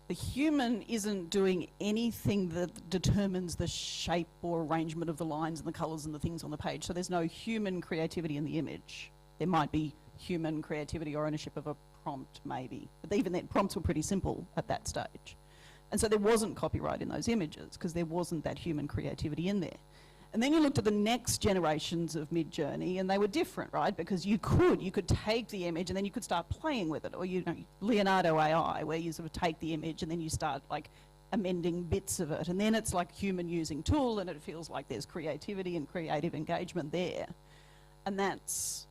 the human isn't doing anything that determines the shape or arrangement of the lines and the colours and the things on the page. So there's no human creativity in the image. There might be human creativity or ownership of a prompt, maybe. But even then, prompts were pretty simple at that stage. And so there wasn't copyright in those images because there wasn't that human creativity in there. And then you looked at the next generations of Midjourney and they were different, right? Because you could take the image and then you could start playing with it. Or, you know, Leonardo AI, where you sort of take the image and then you start like amending bits of it. And then it's like human using tool and it feels like there's creativity and creative engagement there. And that's,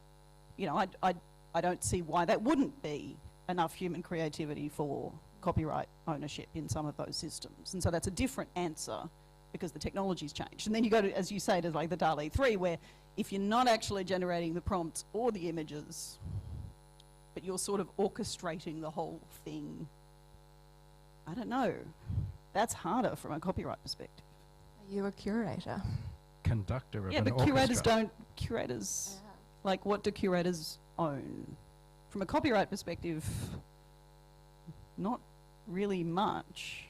you know, I don't see why that wouldn't be enough human creativity for copyright ownership in some of those systems. And so that's a different answer because the technology's changed. And then you go to, as you say, to like the DALL-E 3, where if you're not actually generating the prompts or the images, but you're sort of orchestrating the whole thing, I don't know. That's harder from a copyright perspective. Are you a curator? Conductor of Yeah, an but orchestra. curators, like what do curators own? From a copyright perspective, not really much.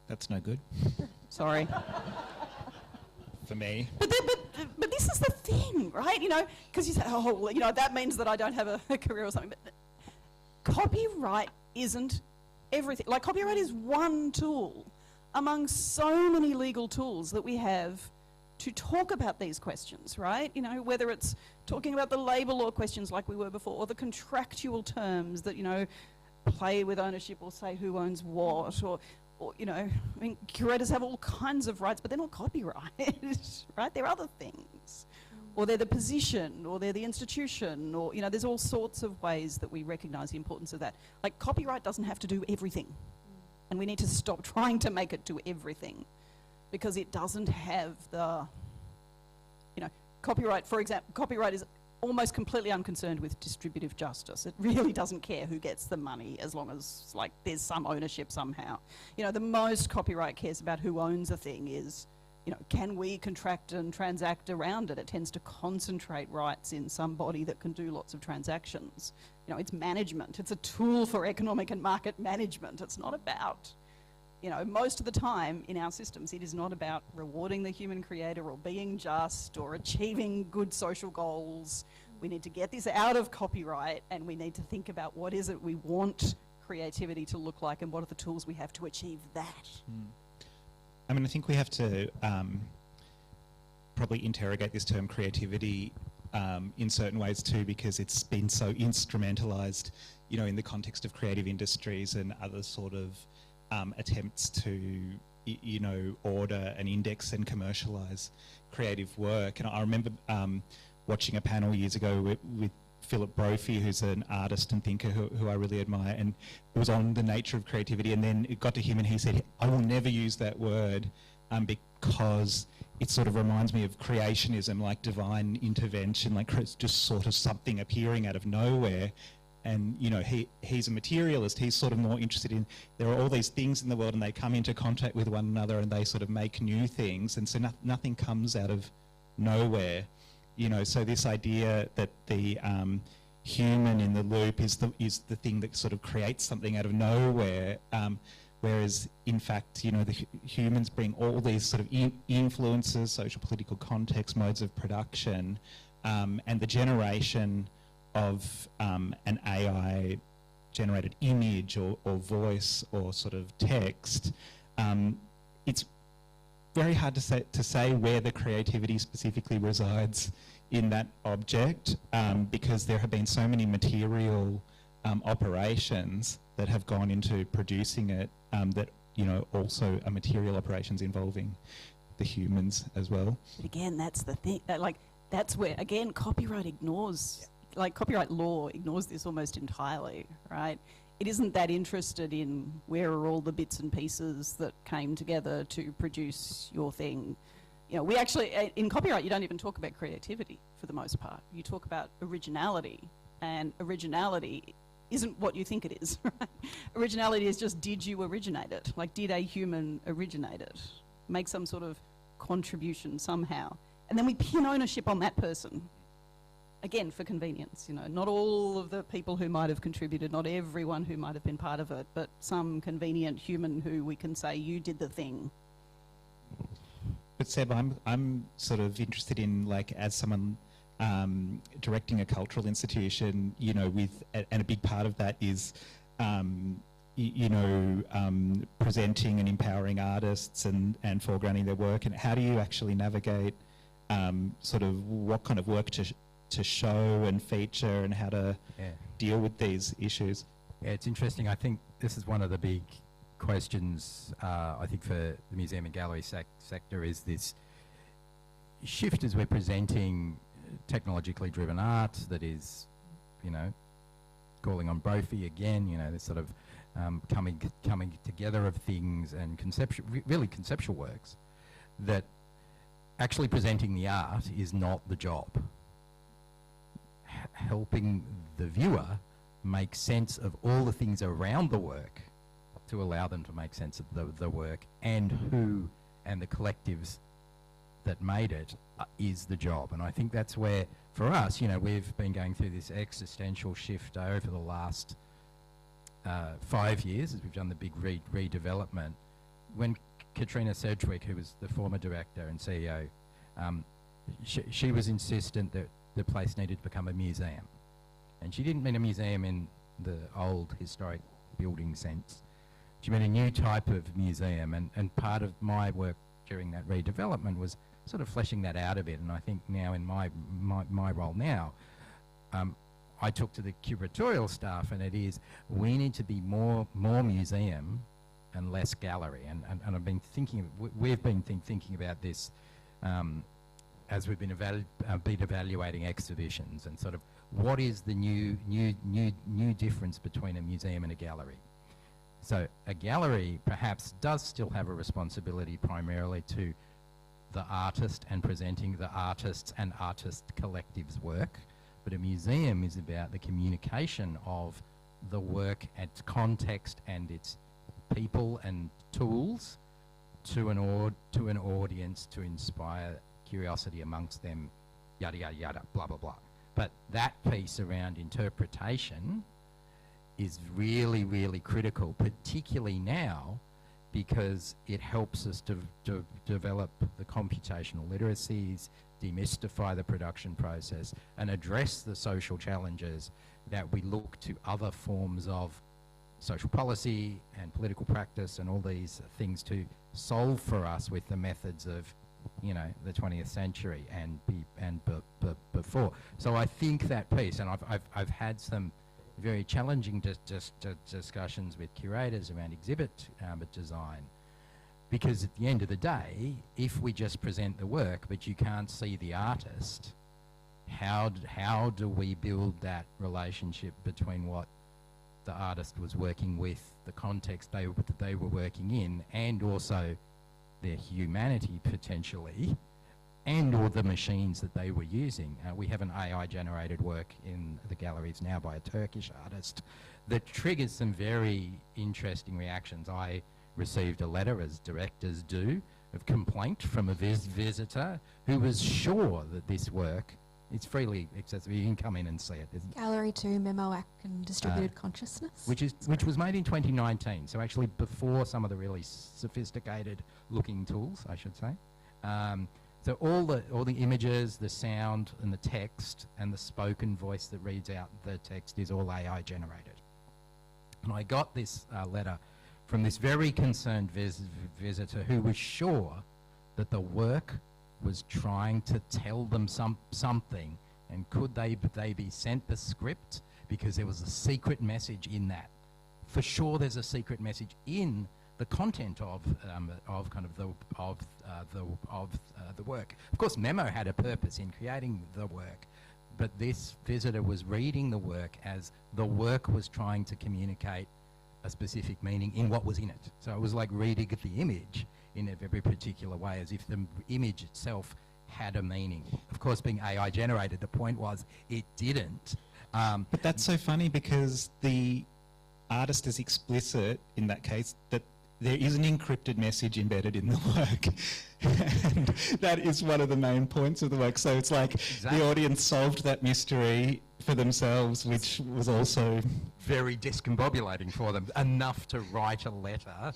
That's no good Sorry. for me. But this is the thing, right? You know, because you say, oh, well, you know, that means that I don't have a career or something. But copyright isn't everything. Like, copyright is one tool among so many legal tools that we have to talk about these questions, right? You know, whether it's talking about the labour law questions like we were before, or the contractual terms that, you know, play with ownership or say who owns what, or you know, I mean, curators have all kinds of rights, but they're not copyright, right? They're other things. Or they're the position, or they're the institution, or, you know, there's all sorts of ways that we recognise the importance of that. Like, copyright doesn't have to do everything. And we need to stop trying to make it do everything, because it doesn't have the, you know, copyright, for example, copyright is almost completely unconcerned with distributive justice. It really doesn't care who gets the money as long as, like, there's some ownership somehow. You know, the most copyright cares about who owns a thing is, you know, can we contract and transact around it? It tends to concentrate rights in somebody that can do lots of transactions. You know, it's management. It's a tool for economic and market management. It's not about, you know, most of the time in our systems, it is not about rewarding the human creator or being just or achieving good social goals. We need to get this out of copyright, and we need to think about what is it we want creativity to look like and what are the tools we have to achieve that. I mean, I think we have to probably interrogate this term creativity in certain ways too, because it's been so instrumentalised, you know, in the context of creative industries and other sort of attempts to, you know, order and index and commercialise creative work. And I remember watching a panel years ago with Philip Brophy, who's an artist and thinker who I really admire, and it was on the nature of creativity, and then it got to him and he said, I will never use that word because it sort of reminds me of creationism, like divine intervention, like it's just sort of something appearing out of nowhere. And, you know, he's a materialist. He's sort of more interested in, there are all these things in the world and they come into contact with one another and they sort of make new things. And so nothing comes out of nowhere. You know, so this idea that the human in the loop is the thing that sort of creates something out of nowhere, whereas in fact, you know, the humans bring all these sort of influences, social political context, modes of production, and the generation of an AI generated image or voice or sort of text, it's very hard to say where the creativity specifically resides in that object, because there have been so many material operations that have gone into producing it, that, you know, also are material operations involving the humans as well. But again, that's the thing, like, that's where, again, copyright ignores, like, copyright law ignores this almost entirely, right? It isn't that interested in where are all the bits and pieces that came together to produce your thing. You know, we actually, in copyright, you don't even talk about creativity for the most part. You talk about originality, and originality isn't what you think it is, right? Originality is just, did you originate it? Like, did a human originate it? Make some sort of contribution somehow. And then we pin ownership on that person. Again, for convenience, you know, not all of the people who might have contributed, not everyone who might have been part of it, but some convenient human who we can say, you did the thing. But Seb, I'm sort of interested in, like, as someone directing a cultural institution, you know, and a big part of that is presenting and empowering artists and foregrounding their work, and how do you actually navigate sort of what kind of work to show and feature and how to deal with these issues? Yeah, it's interesting. I think this is one of the big questions, I think, for the museum and gallery sector, is this shift as we're presenting technologically driven art that is, calling on Brophy again, this sort of coming together of things and really conceptual works, that actually presenting the art is not the job. Helping the viewer make sense of all the things around the work to allow them to make sense of the work, and who and the collectives that made it is the job. And I think that's where, for us, we've been going through this existential shift over the last 5 years as we've done the big redevelopment. When Katrina Sedgwick, who was the former director and CEO, she was insistent that the place needed to become a museum. And she didn't mean a museum in the old historic building sense. She meant a new type of museum, and part of my work during that redevelopment was sort of fleshing that out a bit. And I think now in my role now, I talk to the curatorial staff, and it is, we need to be more museum and less gallery. And I've been thinking, we've been thinking about this as we've been evaluating exhibitions, and sort of what is the new difference between a museum and a gallery. So a gallery perhaps does still have a responsibility primarily to the artist and presenting the artists and artist collectives' work, but a museum is about the communication of the work, its context and its people and tools to an audience, to inspire curiosity amongst them, yada yada yada, blah blah blah. But that piece around interpretation is really, really critical, particularly now, because it helps us to develop the computational literacies, demystify the production process, and address the social challenges that we look to other forms of social policy and political practice and all these things to solve for us with the methods of, the 20th century and before. So I think that piece, and I've had some very challenging discussions with curators around exhibit design, because at the end of the day, if we just present the work but you can't see the artist, how do we build that relationship between what the artist was working with, the context they were working in, and also their humanity potentially, and or the machines that they were using. We have an AI-generated work in the galleries now by a Turkish artist that triggers some very interesting reactions. I received a letter, as directors do, of complaint from a visitor who was sure that this work, it's freely accessible, you can come in and see it. Gallery 2, Memoac and Distributed Consciousness. Which was made in 2019, so actually before some of the really sophisticated looking tools, I should say. So all the images, the sound and the text and the spoken voice that reads out the text is all AI generated. And I got this letter from this very concerned visitor who was sure that the work was trying to tell them something, and could they be sent the script, because there was a secret message in that. For sure, there's a secret message in the content of the work. Of course, Memo had a purpose in creating the work, but this visitor was reading the work as the work was trying to communicate a specific meaning in what was in it. So it was like reading the image in a very particular way, as if the image itself had a meaning. Of course, being AI generated, the point was it didn't. But that's so funny, because the artist is explicit in that case that there is an encrypted message embedded in the work. And that is one of the main points of the work. So it's like the audience solved that mystery for themselves, which was also very discombobulating for them, enough to write a letter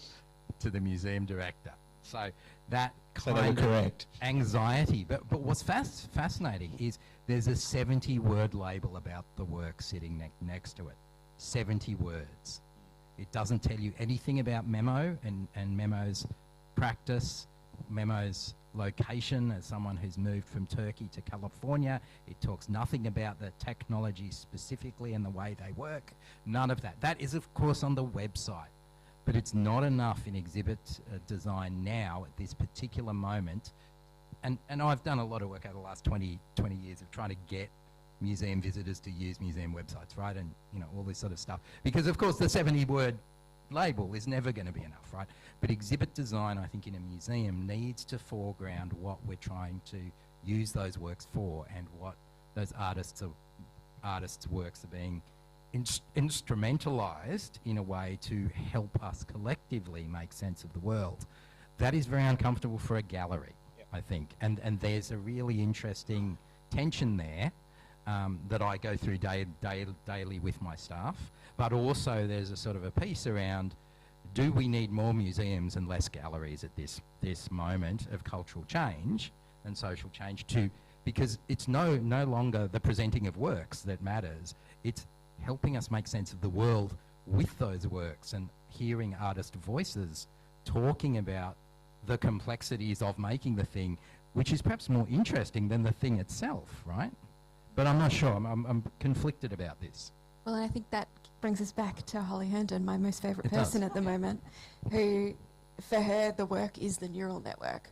to the museum director. So that kind of anxiety. But what's fascinating is there's a 70-word label about the work sitting next to it. 70 words. It doesn't tell you anything about Memo and Memo's practice, Memo's location as someone who's moved from Turkey to California. It talks nothing about the technology specifically and the way they work. None of that. That is, of course, on the website. But it's not enough in exhibit design now at this particular moment. And I've done a lot of work over the last 20 years of trying to get museum visitors to use museum websites, right? And, you know, all this sort of stuff. Because, of course, the 70-word label is never going to be enough, right? But exhibit design, I think, in a museum needs to foreground what we're trying to use those works for and what those artists' works are being instrumentalized in a way to help us collectively make sense of the world. That is very uncomfortable for a gallery, I think. And there's a really interesting tension there that I go through daily with my staff. But also there's a sort of a piece around, do we need more museums and less galleries at this moment of cultural change and social change because it's no longer the presenting of works that matters. It's helping us make sense of the world with those works and hearing artist voices talking about the complexities of making the thing, which is perhaps more interesting than the thing itself, right? But I'm not sure. I'm conflicted about this. Well, and I think that brings us back to Holly Herndon, my most favourite person at the moment, who, for her, the work is the neural network.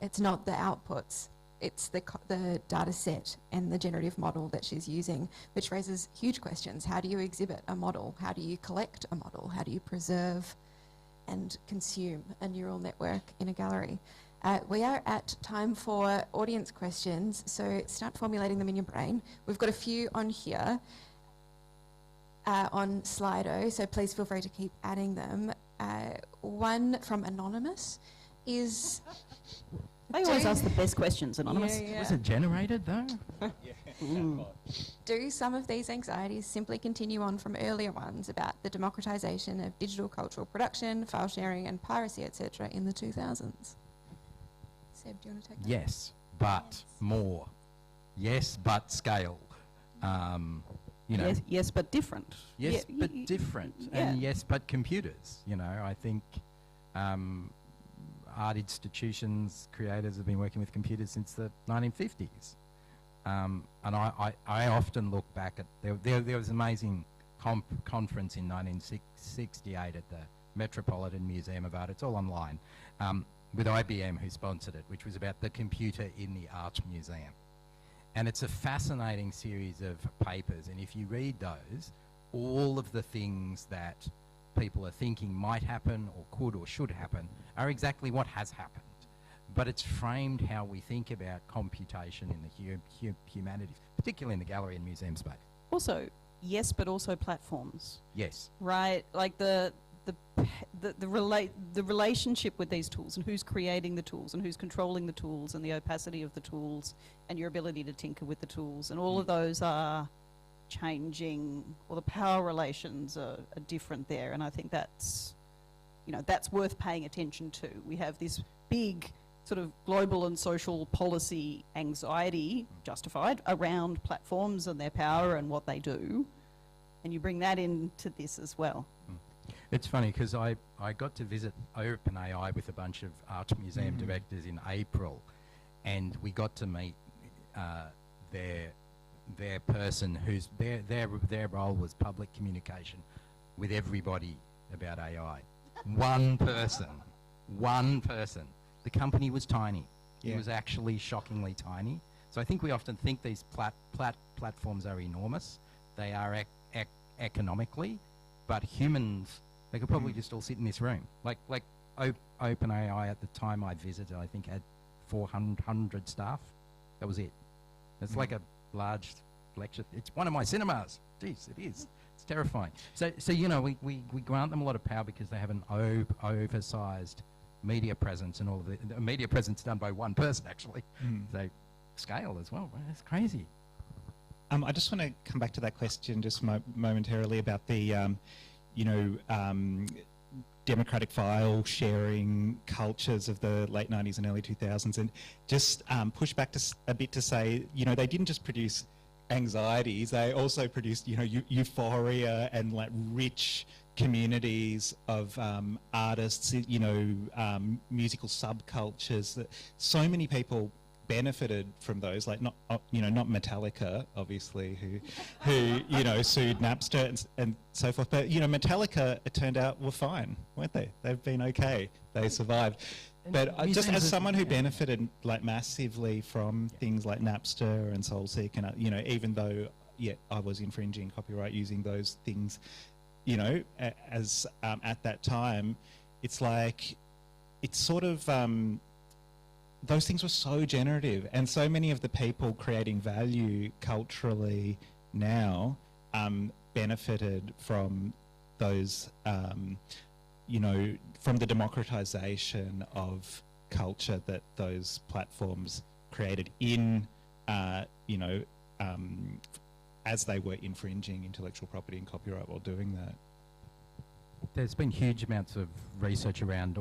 It's not the outputs. It's the data set and the generative model that she's using, which raises huge questions. How do you exhibit a model? How do you collect a model? How do you preserve and consume a neural network in a gallery? We are at time for audience questions, so start formulating them in your brain. We've got a few on here on Slido, so please feel free to keep adding them. One from Anonymous is... They always ask the best questions, Anonymous. Yeah. Was it generated, though? Do some of these anxieties simply continue on from earlier ones about the democratisation of digital cultural production, file sharing and piracy, etc. in the 2000s? Seb, do you want to take that? Yes, but more. Yes, but scale. You know. Yes, but different. Yes, but different. And yes, but computers. You know, I think art institutions, creators have been working with computers since the 1950s. And I often look back at, there was an amazing conference in 1968 at the Metropolitan Museum of Art. It's all online. With IBM, who sponsored it, which was about the computer in the Art Museum. And it's a fascinating series of papers, and if you read those, all of the things that people are thinking might happen or could or should happen are exactly what has happened. But it's framed how we think about computation in the humanities, particularly in the gallery and museum space. Also, yes, but also platforms. Yes. Right, like the relationship with these tools and who's creating the tools and who's controlling the tools and the opacity of the tools and your ability to tinker with the tools, and all of those are changing, or the power relations are different there, and I think that's, you know, that's worth paying attention to. We have this big sort of global and social policy anxiety, justified, around platforms and their power and what they do, and you bring that into this as well. It's funny because I got to visit OpenAI with a bunch of art museum directors in April, and we got to meet their person whose their role was public communication with everybody about AI. One person. The company was tiny. It was actually shockingly tiny. So I think we often think these platforms are enormous. They are economically, but humans, they could probably just all sit in this room. Like OpenAI at the time I visited, I think had 400 staff. That was it. It's like a large lecture. It's one of my cinemas. Jeez, it is. It's terrifying. So you know, we grant them a lot of power because they have an oversized media presence, and all of the media presence done by one person actually. They scale as well. It's crazy. I just want to come back to that question just momentarily about the, democratic file sharing cultures of the late 90s and early 2000s, and just push back a bit to say, they didn't just produce anxieties, they also produced, euphoria and like rich communities of artists, musical subcultures. That so many people benefited from those, like not Metallica, obviously, who sued Napster and so forth. But Metallica, it turned out, were fine, weren't they? They've been okay. They survived. But just as someone who benefited like massively from things like Napster and SoulSeek, and even though I was infringing copyright using those things, as at that time, it's like it's sort of those things were so generative, and so many of the people creating value culturally now benefited from those. From the democratization of culture that those platforms created in, as they were infringing intellectual property and copyright while doing that. There's been huge amounts of research around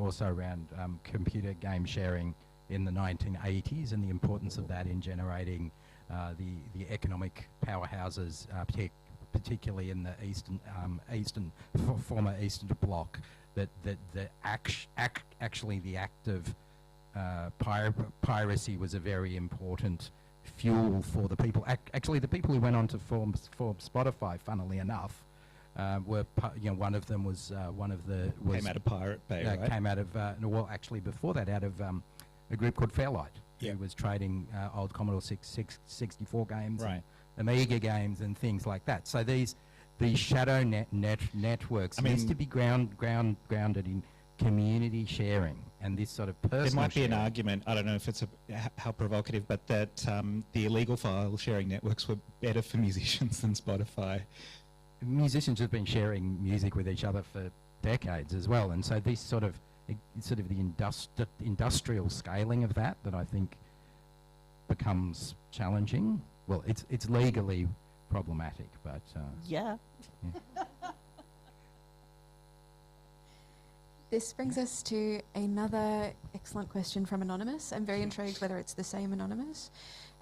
computer game sharing in the 1980s and the importance of that in generating the economic powerhouses, particularly in the former Eastern Bloc. That actually the act of piracy was a very important fuel for the people. Actually, the people who went on to form Spotify, funnily enough, were one of them was came out of Pirate Bay, right? Came out of actually before that, out of a group called Fairlight, who was trading old Commodore 64 games, right, and Amiga games, and things like that. So these shadow networks needs to be grounded in community sharing and this sort of personal. There might be sharing. an argument, I don't know if it's how provocative, but that the illegal file sharing networks were better for musicians than Spotify. Musicians have been sharing music with each other for decades as well, and so this sort of the industrial scaling of that I think becomes challenging. Well, it's legally problematic, but yeah. This brings us to another excellent question from Anonymous. I'm very intrigued whether it's the same Anonymous.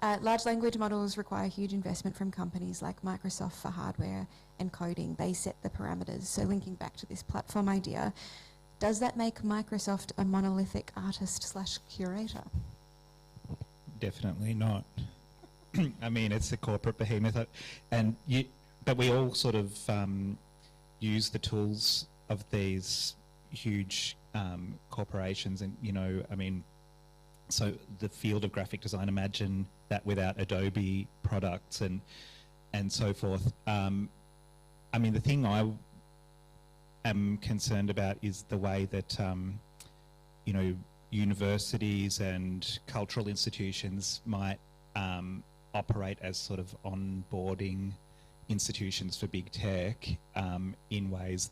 Large language models require huge investment from companies like Microsoft for hardware and coding. They set the parameters. So linking back to this platform idea, does that make Microsoft a monolithic artist/curator? Definitely not. I mean, it's a corporate behemoth, but we all sort of use the tools of these huge corporations, and so the field of graphic design, imagine that without Adobe products and so forth. The thing I am concerned about is the way that universities and cultural institutions might operate as sort of onboarding institutions for big tech in ways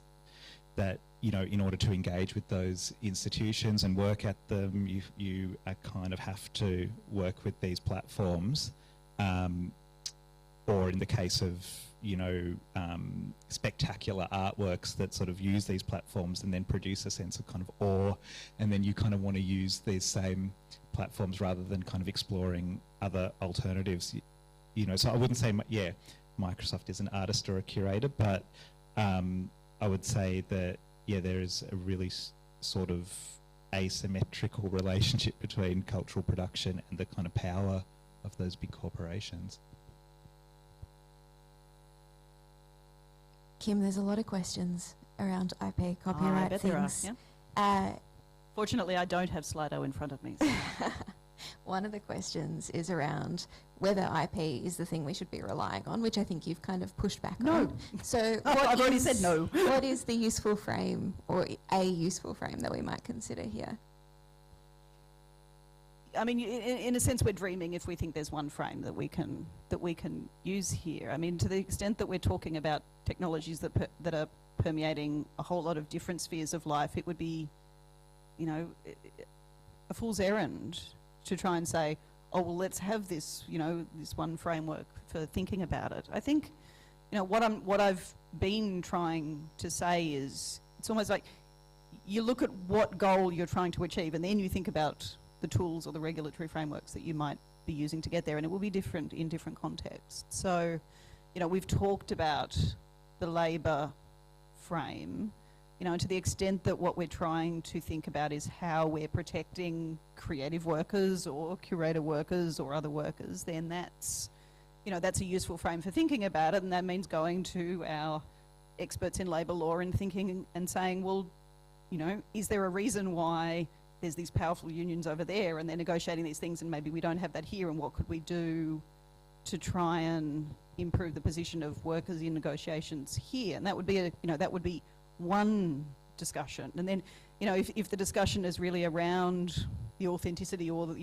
that, in order to engage with those institutions and work at them, you kind of have to work with these platforms. Or in the case of, spectacular artworks that sort of use these platforms and then produce a sense of kind of awe, and then you kind of want to use these same platforms rather than kind of exploring other alternatives. So I wouldn't say, Microsoft is an artist or a curator, but I would say that, there is a really sort of asymmetrical relationship between cultural production and the kind of power of those big corporations. Kim, there's a lot of questions around IP copyright I bet things. there are, Fortunately, I don't have Slido in front of me. So. One of the questions is around whether IP is the thing we should be relying on, which I think you've kind of pushed back on. So I've already said no. What is the useful frame, or a useful frame, that we might consider here? I mean, in a sense, we're dreaming if we think there's one frame that we can use here. I mean, to the extent that we're talking about technologies that are permeating a whole lot of different spheres of life, it would be, a fool's errand to try and say, oh, well, let's have this, this one framework for thinking about it. I think, what I've been trying to say is, it's almost like you look at what goal you're trying to achieve, and then you think about the tools or the regulatory frameworks that you might be using to get there, and it will be different in different contexts. So, we've talked about the labour frame, and to the extent that what we're trying to think about is how we're protecting creative workers or curator workers or other workers, then that's a useful frame for thinking about it. And that means going to our experts in labour law and thinking and saying, well, is there a reason why there's these powerful unions over there and they're negotiating these things and maybe we don't have that here, and what could we do to try and improve the position of workers in negotiations here? And that would be that would be one discussion. And then, if the discussion is really around the authenticity or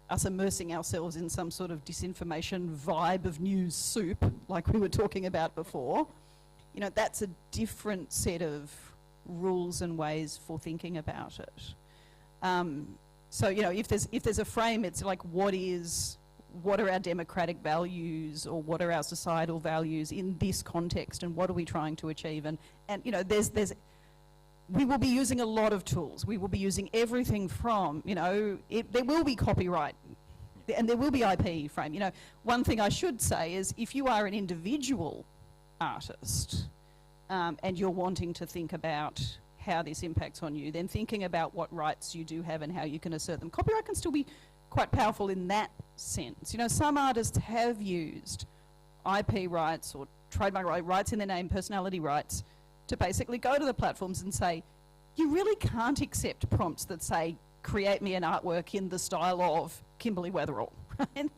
us immersing ourselves in some sort of disinformation vibe of news soup, like we were talking about before, that's a different set of rules and ways for thinking about it. So, if there's a frame, it's like, what are our democratic values or what are our societal values in this context, and what are we trying to achieve? And we will be using a lot of tools. We will be using everything from, there will be copyright and there will be IP frame. One thing I should say is, if you are an individual artist and you're wanting to think about how this impacts on you, then thinking about what rights you do have and how you can assert them. Copyright can still be quite powerful in that sense. Some artists have used IP rights or trademark rights in their name, personality rights, to basically go to the platforms and say, you really can't accept prompts that say, create me an artwork in the style of Kimberlee Weatherall, right?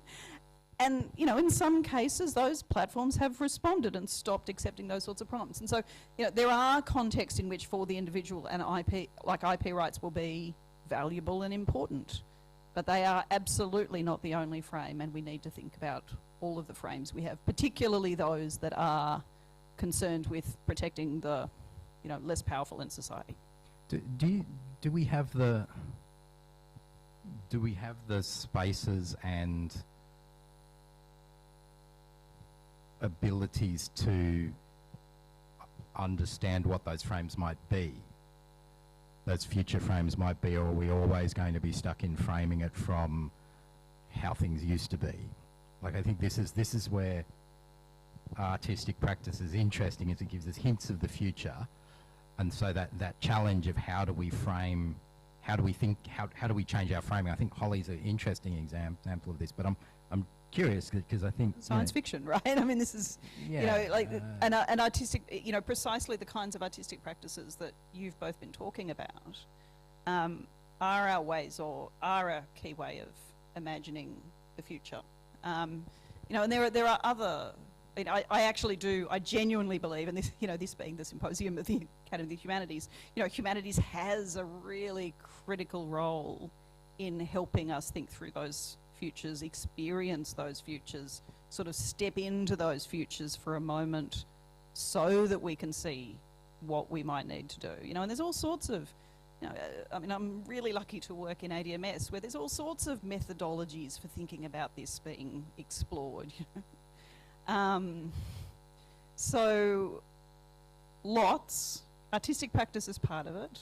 And, in some cases, those platforms have responded and stopped accepting those sorts of prompts. And so, there are contexts in which for the individual and IP rights will be valuable and important. But they are absolutely not the only frame, and we need to think about all of the frames we have, particularly those that are concerned with protecting the, less powerful in society. Do we have the spaces and abilities to understand what those frames might be? Those future frames might be, or are we always going to be stuck in framing it from how things used to be? Like, I think this is where artistic practice is interesting, is it gives us hints of the future. And so that challenge of how do we frame, how do we think, how do we change our framing? I think Holly's an interesting example of this, but I'm curious because I think science fiction, right? I mean, this is an artistic, precisely the kinds of artistic practices that you've both been talking about are our ways, or are a key way of imagining the future. And there are other. I genuinely believe, and this, this being the symposium of the Academy of the Humanities, humanities has a really critical role in helping us think through those futures, experience those futures, sort of step into those futures for a moment so that we can see what we might need to do. And there's all sorts of, I'm really lucky to work in ADMS where there's all sorts of methodologies for thinking about this being explored. So artistic practice is part of it,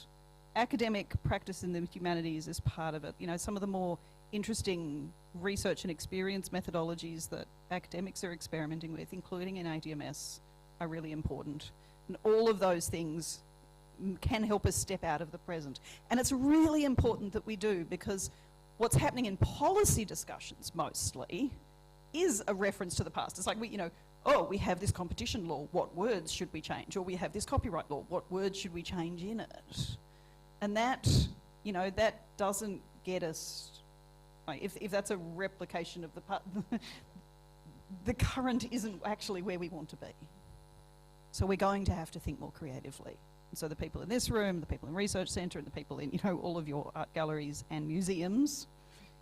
academic practice in the humanities is part of it. Some of the more interesting research and experience methodologies that academics are experimenting with, including in ADMS, are really important. And all of those things can help us step out of the present. And it's really important that we do, because what's happening in policy discussions mostly is a reference to the past. It's like, we have this competition law, what words should we change? Or we have this copyright law, what words should we change in it? And that, that doesn't get us, if that's a replication of the current isn't actually where we want to be. So we're going to have to think more creatively. And so the people in this room, the people in Research Centre, and the people in, all of your art galleries and museums,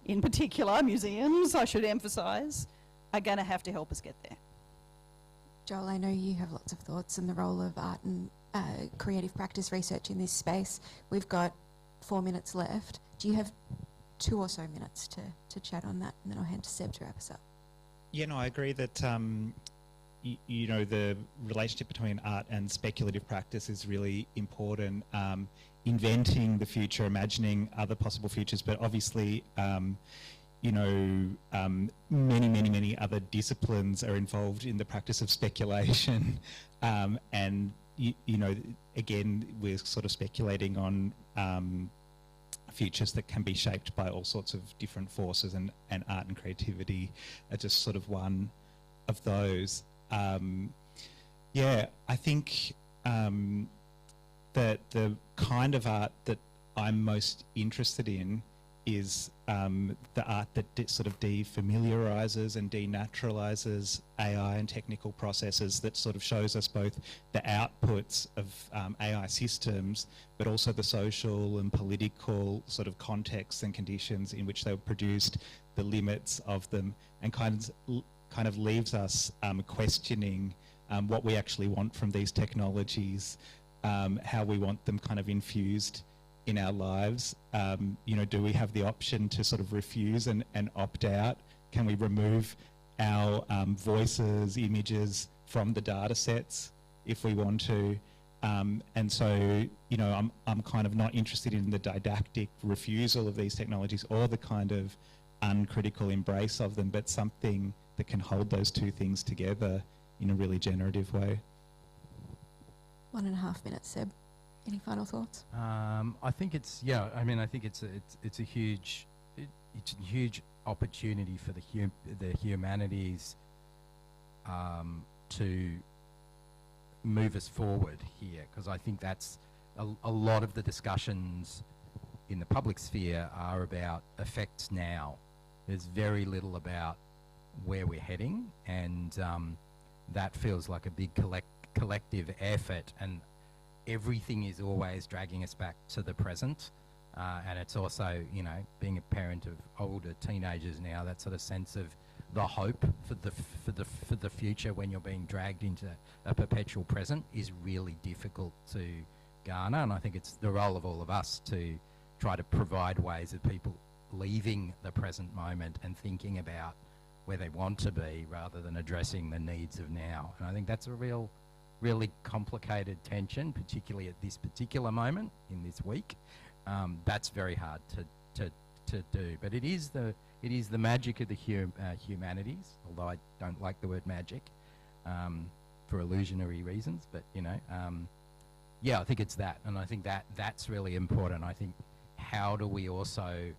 in particular museums, I should emphasise, are going to have to help us get there. Joel, I know you have lots of thoughts on the role of art and creative practice research in this space. We've got 4 minutes left. Do you have 2 or so minutes to chat on that, and then I'll hand to Seb to wrap us up? Yeah, no, I agree that the relationship between art and speculative practice is really important. Inventing the future, imagining other possible futures, but obviously, many other disciplines are involved in the practice of speculation, and again, we're sort of speculating on futures that can be shaped by all sorts of different forces, and art and creativity are just sort of one of those. Yeah, I think that the kind of art that I'm most interested in is the art that sort of defamiliarizes and denaturalizes AI and technical processes, that sort of shows us both the outputs of AI systems, but also the social and political sort of contexts and conditions in which they were produced, the limits of them, and kind of leaves us questioning what we actually want from these technologies, how we want them kind of infused in our lives. You know, do we have the option to sort of refuse and opt out? Can we remove our voices, images from the data sets if we want to? And so, you know, I'm kind of not interested in the didactic refusal of these technologies or the kind of uncritical embrace of them, but something that can hold those two things together in a really generative way. 1.5 minutes, Seb. Any final thoughts? I think it's, yeah, I mean, I think it's a huge opportunity for the humanities to move us forward here, because I think that's a lot of the discussions in the public sphere are about effects now. There's very little about where we're heading, and that feels like a big collective effort, and everything is always dragging us back to the present. And it's also, you know, being a parent of older teenagers now, that sort of sense of the hope for the future when you're being dragged into a perpetual present is really difficult to garner. And I think it's the role of all of us to try to provide ways of people leaving the present moment and thinking about where they want to be rather than addressing the needs of now. And I think that's a really complicated tension, particularly at this particular moment in this week. That's very hard to do, but it is the magic of the humanities, although I don't like the word magic for illusionary reasons, but you know, yeah, I think it's that, and I think that's really important. I think, how do we also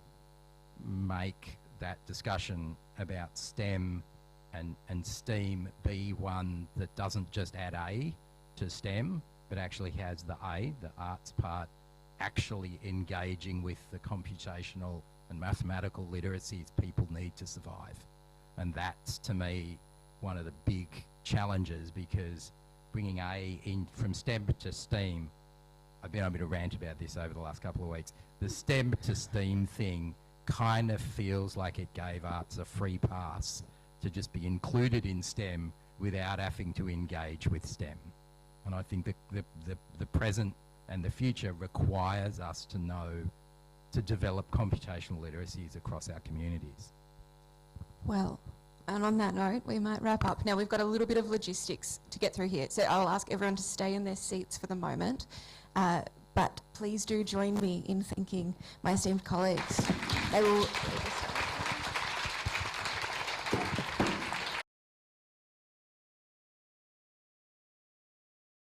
make that discussion about STEM and STEAM be one that doesn't just add A to STEM, but actually has the A, the arts part, actually engaging with the computational and mathematical literacies people need to survive. And that's, to me, one of the big challenges, because bringing A in from STEM to STEAM, I've been able to rant about this over the last couple of weeks, the STEM to STEAM thing kind of feels like it gave arts a free pass to just be included in STEM without having to engage with STEM. And I think the present and the future requires us to know, to develop computational literacies across our communities. Well, and on that note, we might wrap up. Now, we've got a little bit of logistics to get through here, so I'll ask everyone to stay in their seats for the moment. But please do join me in thanking my esteemed colleagues. They will